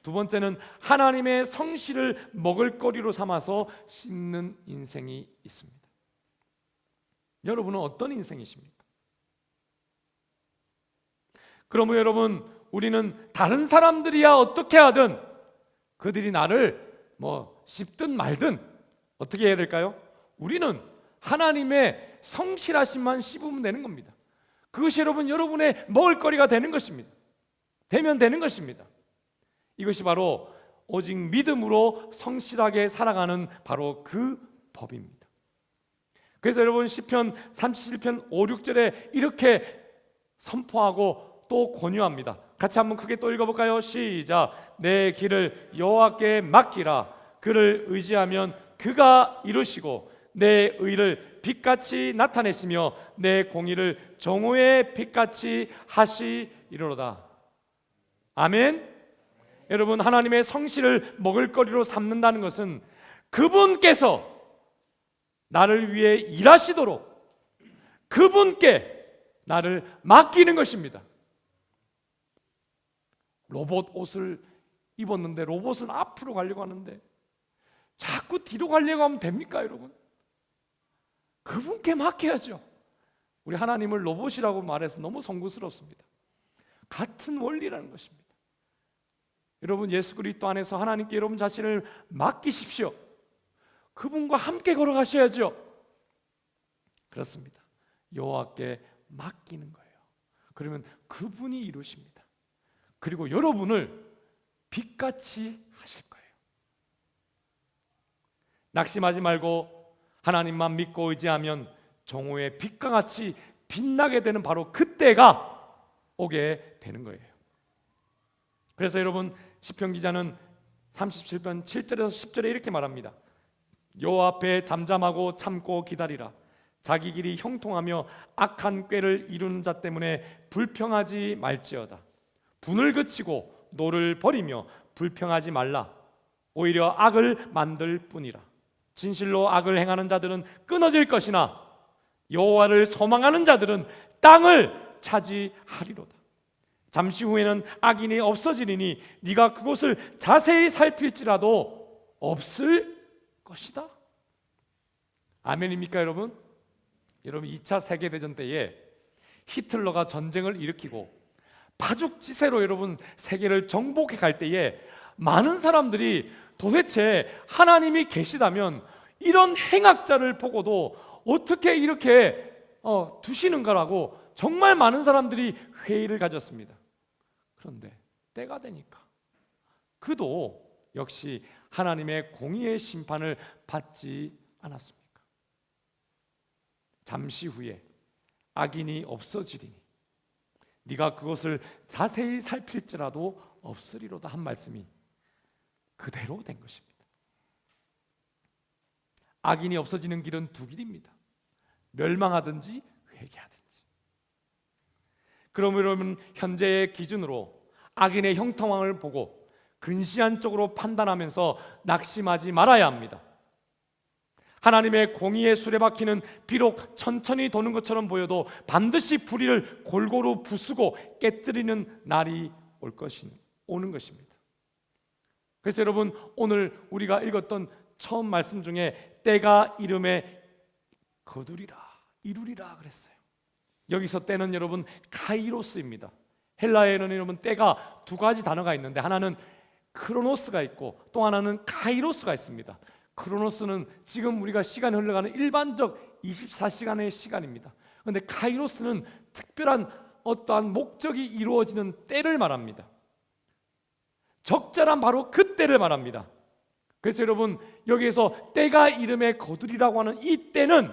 두 번째는 하나님의 성실을 먹을거리로 삼아서 씹는 인생이 있습니다. 여러분은 어떤 인생이십니까? 그러면 여러분, 우리는 다른 사람들이야 어떻게 하든 그들이 나를 씹든 말든 어떻게 해야 될까요? 우리는 하나님의 성실하심만 씹으면 되는 겁니다. 그것이 여러분의 먹을거리가 되는 것입니다. 되면 되는 것입니다. 이것이 바로 오직 믿음으로 성실하게 살아가는 바로 그 법입니다. 그래서 여러분 시편 37편 5, 6절에 이렇게 선포하고 또 권유합니다. 같이 한번 크게 또 읽어볼까요? 시작. 내 길을 여호와께 맡기라. 그를 의지하면 그가 이루시고 내 의를 빛같이 나타내시며 내 공의를 정오의 빛같이 하시리로다. 아멘. 여러분, 하나님의 성실을 먹을거리로 삼는다는 것은 그분께서 나를 위해 일하시도록 그분께 나를 맡기는 것입니다. 로봇 옷을 입었는데 로봇은 앞으로 가려고 하는데 자꾸 뒤로 가려고 하면 됩니까, 여러분? 그분께 맡겨야죠. 우리 하나님을 로봇이라고 말해서 너무 송구스럽습니다. 같은 원리라는 것입니다. 여러분, 예수 그리스도 안에서 하나님께 여러분 자신을 맡기십시오. 그분과 함께 걸어가셔야죠. 그렇습니다. 여호와께 맡기는 거예요. 그러면 그분이 이루십니다. 그리고 여러분을 빛같이 하실 거예요. 낙심하지 말고 하나님만 믿고 의지하면 정오의 빛과 같이 빛나게 되는 바로 그때가 오게 되는 거예요. 그래서 여러분, 시편 기자는 37편 7절에서 10절에 이렇게 말합니다. 여호와 앞에 잠잠하고 참고 기다리라. 자기 길이 형통하며 악한 꾀를 이루는 자 때문에 불평하지 말지어다. 분을 그치고 노를 버리며 불평하지 말라. 오히려 악을 만들 뿐이라. 진실로 악을 행하는 자들은 끊어질 것이나 여호와를 소망하는 자들은 땅을 차지하리로다. 잠시 후에는 악인이 없어지리니 네가 그곳을 자세히 살필지라도 없을 것이다. 아멘입니까, 여러분? 여러분, 2차 세계대전 때에 히틀러가 전쟁을 일으키고 파죽지세로 여러분 세계를 정복해 갈 때에 많은 사람들이 도대체 하나님이 계시다면 이런 행악자를 보고도 어떻게 이렇게 두시는가라고 정말 많은 사람들이 회의를 가졌습니다. 그런데 때가 되니까 그도 역시 하나님의 공의의 심판을 받지 않았습니까? 잠시 후에 악인이 없어지리니 네가 그것을 자세히 살필지라도 없으리로다 한 말씀이 그대로 된 것입니다. 악인이 없어지는 길은 두 길입니다. 멸망하든지 회개하든지. 그러면 현재의 기준으로 악인의 형통함을 보고 근시안 쪽으로 판단하면서 낙심하지 말아야 합니다. 하나님의 공의의 수레바퀴는 비록 천천히 도는 것처럼 보여도 반드시 불의를 골고루 부수고 깨뜨리는 날이 오는 것입니다. 그래서 여러분, 오늘 우리가 읽었던 처음 말씀 중에 때가 이름에 거두리라, 이루리라 그랬어요. 여기서 때는 여러분 카이로스입니다. 헬라어에는 여러분 때가 두 가지 단어가 있는데 하나는 크로노스가 있고 또 하나는 카이로스가 있습니다. 크로노스는 지금 우리가 시간이 흘러가는 일반적 24시간의 시간입니다. 그런데 카이로스는 특별한 어떠한 목적이 이루어지는 때를 말합니다. 적절한 바로 그 때를 말합니다. 그래서 여러분, 여기에서 때가 이름의 거두리라고 하는 이 때는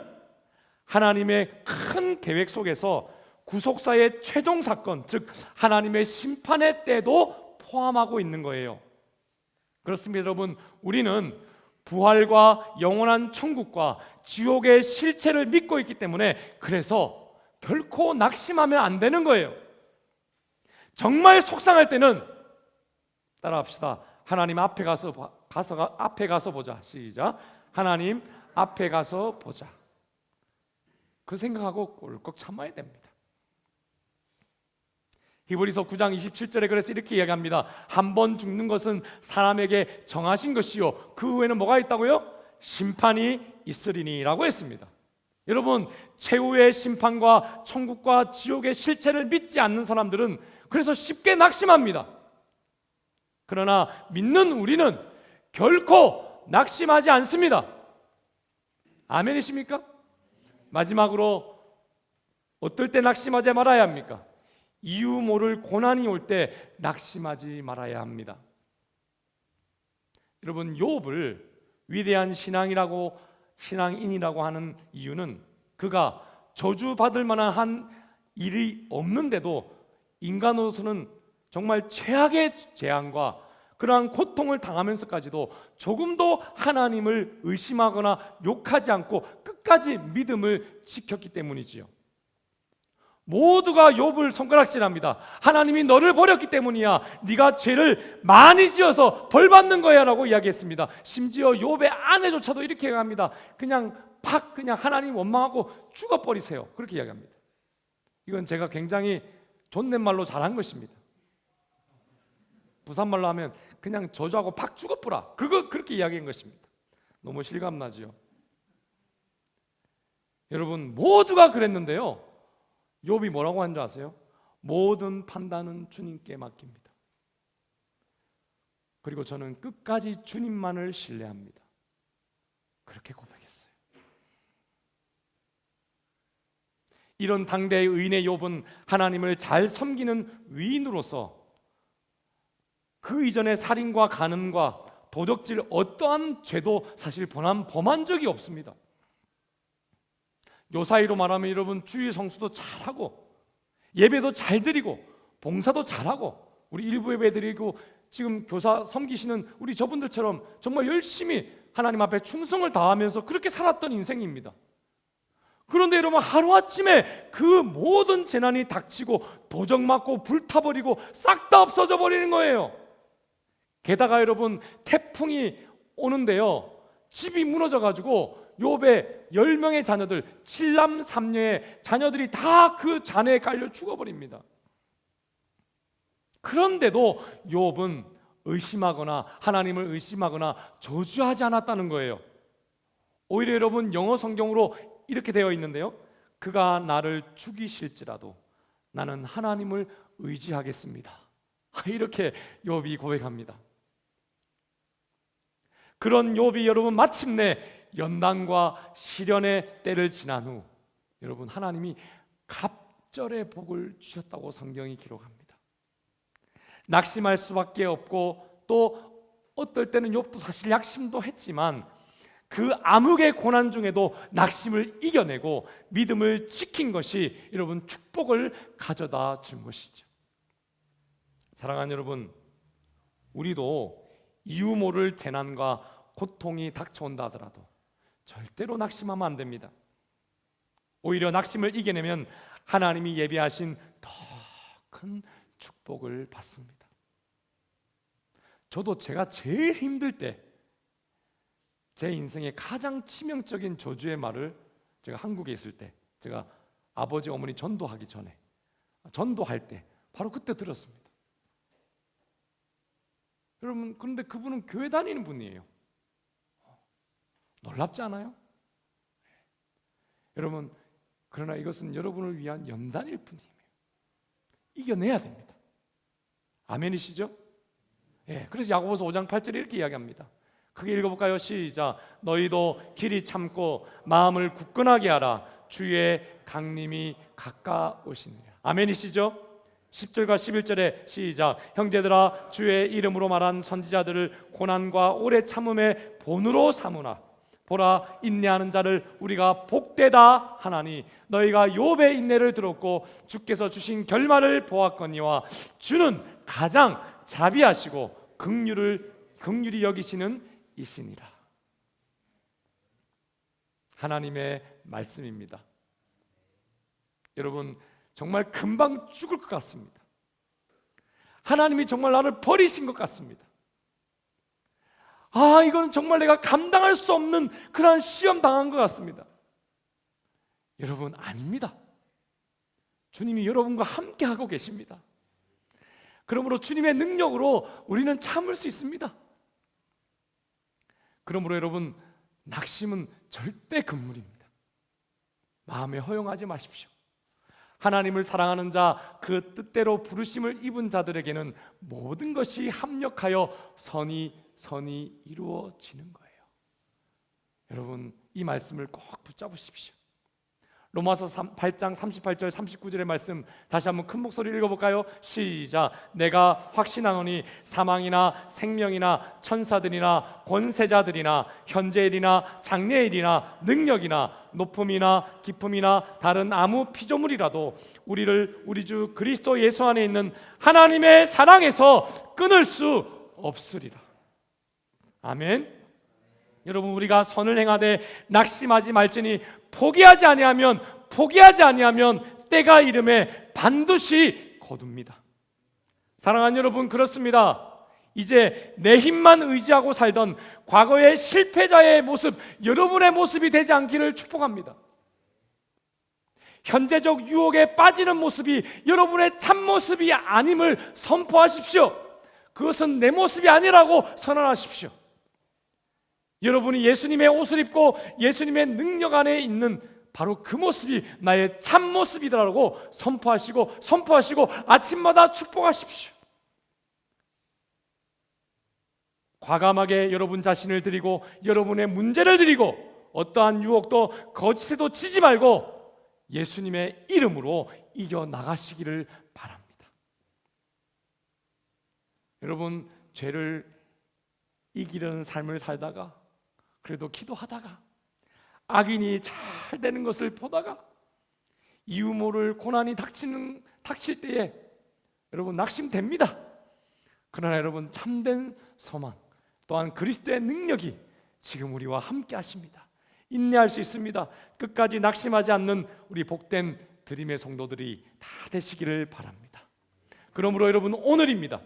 하나님의 큰 계획 속에서 구속사의 최종 사건, 즉 하나님의 심판의 때도 포함하고 있는 거예요. 그렇습니다. 여러분, 우리는 부활과 영원한 천국과 지옥의 실체를 믿고 있기 때문에 그래서 결코 낙심하면 안 되는 거예요. 정말 속상할 때는 따라합시다. 하나님 앞에 가서 보자. 시작. 하나님 앞에 가서 보자. 그 생각하고 꿀꺽 참아야 됩니다. 히브리서 9장 27절에 그래서 이렇게 이야기합니다. 한 번 죽는 것은 사람에게 정하신 것이요 그 후에는 뭐가 있다고요? 심판이 있으리니 라고 했습니다. 여러분, 최후의 심판과 천국과 지옥의 실체를 믿지 않는 사람들은 그래서 쉽게 낙심합니다. 그러나 믿는 우리는 결코 낙심하지 않습니다. 아멘이십니까? 마지막으로 어떨 때 낙심하지 말아야 합니까? 이유 모를 고난이 올 때 낙심하지 말아야 합니다. 여러분, 욥을 위대한 신앙인이라고 하는 이유는 그가 저주받을 만한 한 일이 없는데도 인간으로서는 정말 최악의 재앙과 그러한 고통을 당하면서까지도 조금도 하나님을 의심하거나 욕하지 않고 끝까지 믿음을 지켰기 때문이지요. 모두가 욥을 손가락질합니다. 하나님이 너를 버렸기 때문이야. 네가 죄를 많이 지어서 벌 받는 거야 라고 이야기했습니다. 심지어 욥의 아내조차도 이렇게 얘기합니다. 그냥 하나님 원망하고 죽어버리세요. 그렇게 이야기합니다. 이건 제가 굉장히 존댓말로 잘한 것입니다. 부산말로 하면 그냥 저주하고 팍 죽어버라. 그렇게 이야기한 것입니다. 너무 실감나죠. 여러분, 모두가 그랬는데요, 욥이 뭐라고 한 줄 아세요? 모든 판단은 주님께 맡깁니다. 그리고 저는 끝까지 주님만을 신뢰합니다. 그렇게 고백했어요. 이런 당대의 의인의 욥은 하나님을 잘 섬기는 위인으로서 그 이전에 살인과 간음과 도적질 어떠한 죄도 사실 범한 적이 없습니다. 요 사이로 말하면 여러분, 주일 성수도 잘하고 예배도 잘 드리고 봉사도 잘하고 우리 일부 예배 드리고 지금 교사 섬기시는 우리 저분들처럼 정말 열심히 하나님 앞에 충성을 다하면서 그렇게 살았던 인생입니다. 그런데 여러분, 하루아침에 그 모든 재난이 닥치고 도적 맞고 불타버리고 싹 다 없어져 버리는 거예요. 게다가 여러분, 태풍이 오는데요, 집이 무너져가지고 욥의 10명의 자녀들, 7남 3녀의 자녀들이 다 그 잔해에 깔려 죽어버립니다. 그런데도 욥은 하나님을 의심하거나 저주하지 않았다는 거예요. 오히려 여러분, 영어 성경으로 이렇게 되어 있는데요, 그가 나를 죽이실지라도 나는 하나님을 의지하겠습니다. 이렇게 욥이 고백합니다. 그런 욥이 여러분, 마침내 연단과 시련의 때를 지난 후 여러분, 하나님이 갑절의 복을 주셨다고 성경이 기록합니다. 낙심할 수밖에 없고 또 어떨 때는 욥도 사실 낙심도 했지만 그 암흑의 고난 중에도 낙심을 이겨내고 믿음을 지킨 것이 여러분, 축복을 가져다 준 것이죠. 사랑하는 여러분, 우리도 이유 모를 재난과 고통이 닥쳐온다 하더라도 절대로 낙심하면 안 됩니다. 오히려 낙심을 이겨내면 하나님이 예비하신 더 큰 축복을 받습니다. 저도 제가 제일 힘들 때, 제 인생의 가장 치명적인 저주의 말을 제가 한국에 있을 때, 제가 아버지 어머니 전도할 때 바로 그때 들었습니다. 여러분, 그런데 그분은 교회 다니는 분이에요. 놀랍지 않아요? 여러분, 그러나 이것은 여러분을 위한 연단일 뿐이에요. 이겨내야 됩니다. 아멘이시죠? 그래서 야고보서 5장 8절에 이렇게 이야기합니다. 크게 읽어볼까요? 시작. 너희도 길이 참고 마음을 굳건하게 하라. 주의 강림이 가까우시니라. 아멘이시죠? 10절과 11절에 시작. 형제들아 주의 이름으로 말한 선지자들을 고난과 오래 참음의 본으로 삼으나 보라 인내하는 자를 우리가 복되다 하나니 너희가 욥의 인내를 들었고 주께서 주신 결말을 보았거니와 주는 가장 자비하시고 긍휼히 여기시는 이시니라. 하나님의 말씀입니다. 여러분 정말 금방 죽을 것 같습니다. 하나님이 정말 나를 버리신 것 같습니다. 이거는 정말 내가 감당할 수 없는 그런 시험 당한 것 같습니다. 여러분 아닙니다. 주님이 여러분과 함께 하고 계십니다. 그러므로 주님의 능력으로 우리는 참을 수 있습니다. 그러므로 여러분 낙심은 절대 금물입니다. 마음에 허용하지 마십시오. 하나님을 사랑하는 자, 그 뜻대로 부르심을 입은 자들에게는 모든 것이 합력하여 선이 이루어지는 거예요. 여러분 이 말씀을 꼭 붙잡으십시오. 로마서 8장 38절 39절의 말씀 다시 한번 큰 목소리로 읽어볼까요? 시작. 내가 확신하노니 사망이나 생명이나 천사들이나 권세자들이나 현재일이나 장래일이나 능력이나 높음이나 깊음이나 다른 아무 피조물이라도 우리를 우리 주 그리스도 예수 안에 있는 하나님의 사랑에서 끊을 수 없으리라. 아멘. 여러분 우리가 선을 행하되 낙심하지 말지니 포기하지 아니하면 때가 이름에 반드시 거둡니다. 사랑하는 여러분 그렇습니다. 이제 내 힘만 의지하고 살던 과거의 실패자의 모습, 여러분의 모습이 되지 않기를 축복합니다. 현재적 유혹에 빠지는 모습이 여러분의 참모습이 아님을 선포하십시오. 그것은 내 모습이 아니라고 선언하십시오. 여러분이 예수님의 옷을 입고 예수님의 능력 안에 있는 바로 그 모습이 나의 참모습이다라고 선포하시고 아침마다 축복하십시오. 과감하게 여러분 자신을 드리고 여러분의 문제를 드리고 어떠한 유혹도 거짓에도 지지 말고 예수님의 이름으로 이겨나가시기를 바랍니다. 여러분 죄를 이기려는 삶을 살다가 그래도 기도하다가 악인이 잘 되는 것을 보다가 이유 모를 고난이 닥칠 때에 여러분 낙심됩니다. 그러나 여러분 참된 소망 또한 그리스도의 능력이 지금 우리와 함께 하십니다. 인내할 수 있습니다. 끝까지 낙심하지 않는 우리 복된 드림의 성도들이 다 되시기를 바랍니다. 그러므로 여러분 오늘입니다.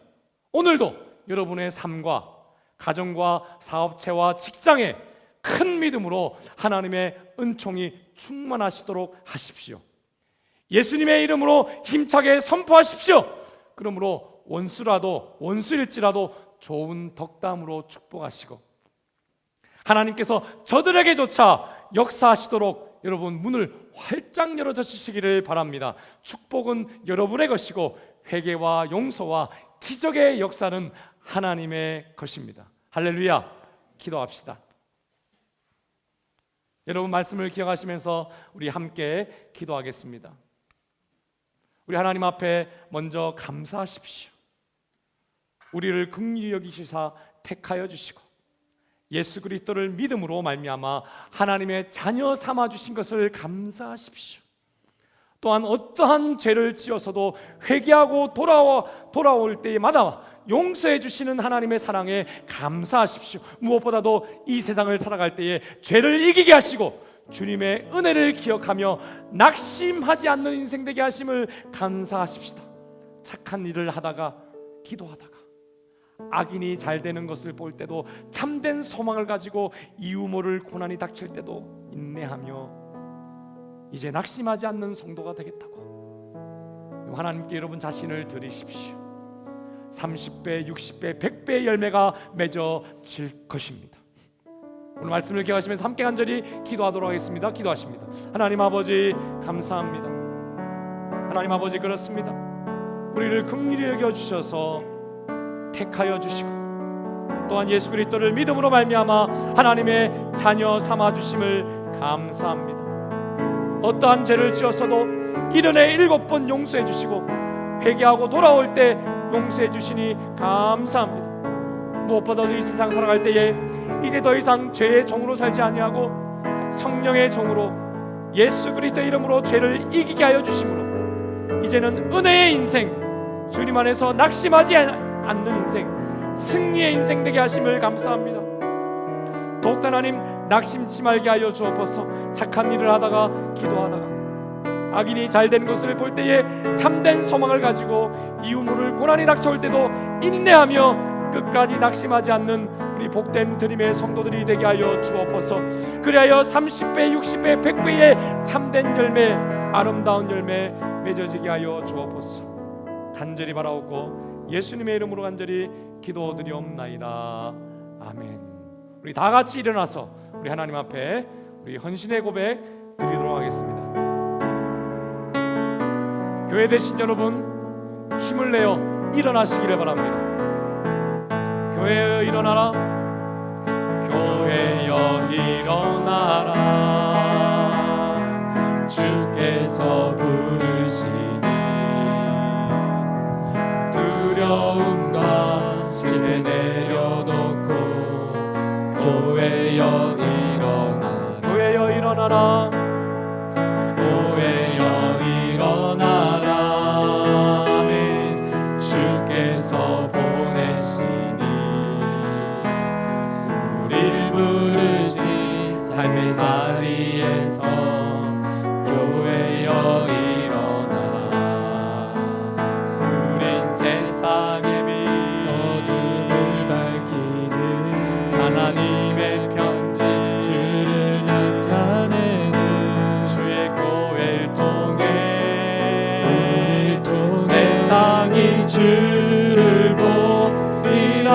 오늘도 여러분의 삶과 가정과 사업체와 직장에 큰 믿음으로 하나님의 은총이 충만하시도록 하십시오. 예수님의 이름으로 힘차게 선포하십시오. 그러므로 원수일지라도 좋은 덕담으로 축복하시고 하나님께서 저들에게조차 역사하시도록 여러분 문을 활짝 열어주시기를 바랍니다. 축복은 여러분의 것이고 회개와 용서와 기적의 역사는 하나님의 것입니다. 할렐루야. 기도합시다. 여러분 말씀을 기억하시면서 우리 함께 기도하겠습니다. 우리 하나님 앞에 먼저 감사하십시오. 우리를 긍휼히 여기시사 택하여 주시고 예수 그리스도를 믿음으로 말미암아 하나님의 자녀 삼아 주신 것을 감사하십시오. 또한 어떠한 죄를 지어서도 회개하고 돌아올 때마다 용서해 주시는 하나님의 사랑에 감사하십시오. 무엇보다도 이 세상을 살아갈 때에 죄를 이기게 하시고 주님의 은혜를 기억하며 낙심하지 않는 인생 되게 하심을 감사하십시다. 착한 일을 하다가 기도하다가 악인이 잘 되는 것을 볼 때도 참된 소망을 가지고 이유 모를 고난이 닥칠 때도 인내하며 이제 낙심하지 않는 성도가 되겠다고 하나님께 여러분 자신을 드리십시오. 30배, 60배, 100배의 열매가 맺어질 것입니다. 오늘 말씀을 기억하시면서 함께 간절히 기도하도록 하겠습니다. 기도하십니다. 하나님 아버지 감사합니다. 하나님 아버지 그렇습니다. 우리를 긍휼히 여겨주셔서 택하여 주시고 또한 예수 그리스도를 믿음으로 말미암아 하나님의 자녀 삼아 주심을 감사합니다. 어떠한 죄를 지었어도 1년에 7번 용서해 주시고 회개하고 돌아올 때 용서해 주시니 감사합니다. 무엇보다도 이 세상 살아갈 때에 이제 더 이상 죄의 종으로 살지 아니하고 성령의 종으로 예수 그리스도의 이름으로 죄를 이기게 하여 주심으로 이제는 은혜의 인생, 주님 안에서 낙심하지 않는 인생, 승리의 인생 되게 하심을 감사합니다. 더욱더 하나님 낙심치 말게 하여 주옵소서. 착한 일을 하다가 기도하다가 악인이 잘된 것을 볼 때에 참된 소망을 가지고 이웃물을 고난이 닥쳐올 때도 인내하며 끝까지 낙심하지 않는 우리 복된 드림의 성도들이 되게 하여 주옵소서. 그리하여 30배, 60배, 100배의 참된 열매, 아름다운 열매 맺어지게 하여 주옵소서. 간절히 바라옵고 예수님의 이름으로 간절히 기도드리옵나이다. 아멘. 우리 다 같이 일어나서 우리 하나님 앞에 우리 헌신의 고백 드리도록 하겠습니다. 교회 되신 여러분 힘을 내어 일어나시기를 바랍니다. 교회여 일어나라, 교회여 일어나라. 주께서 부르시니 두려움과 집에 내려놓고 교회여 일어나라, 교회여 일어나라, 교회여 일어나라. 아멘. 주께서 보내시니 우릴 부르신 삶의 자리에서 교회여 일어나라. 우린 세상의 빛, 어둠을 밝히는 하나님의 편지, 주를 나타내는 주의 교회를 통해 세상이 주를 보리라.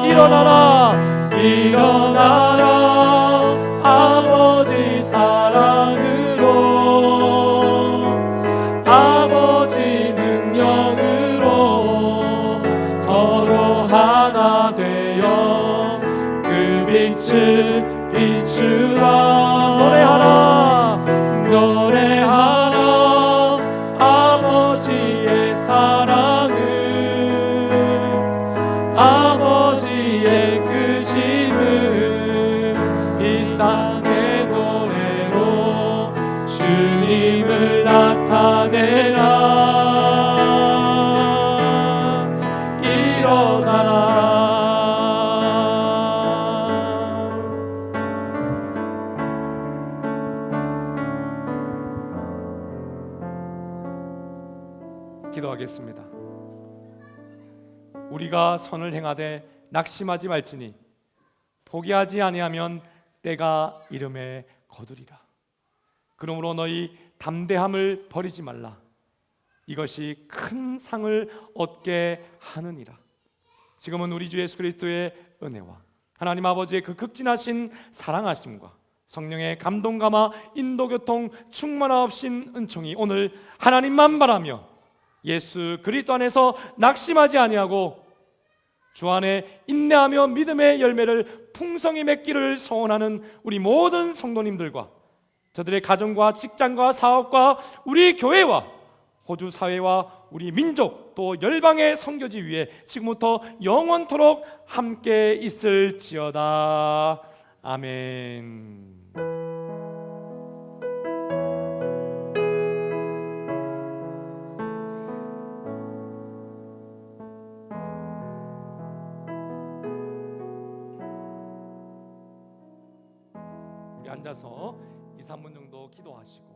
일어나라, 일어나라. 아버지 사랑으로, 아버지 능력으로 서로 하나 되어 그 빛을 비추라. 노래하라, 노래하라. 아버지의 사랑을, 아버지의 크심을 이 땅의 노래로 주님을 나타내라. 일어나라. 기도하겠습니다. 우리가 선을 행하되 낙심하지 말지니 포기하지 아니하면 때가 이름에 거두리라. 그러므로 너희 담대함을 버리지 말라. 이것이 큰 상을 얻게 하느니라. 지금은 우리 주 예수 그리스도의 은혜와 하나님 아버지의 그 극진하신 사랑하심과 성령의 감동감화 인도교통 충만하옵신 은총이 오늘 하나님만 바라며 예수 그리스도 안에서 낙심하지 아니하고 주 안에 인내하며 믿음의 열매를 풍성히 맺기를 소원하는 우리 모든 성도님들과 저들의 가정과 직장과 사업과 우리 교회와 호주 사회와 우리 민족 또 열방의 선교지 위에 지금부터 영원토록 함께 있을지어다. 아멘. 앉아서 2, 3분 정도 기도하시고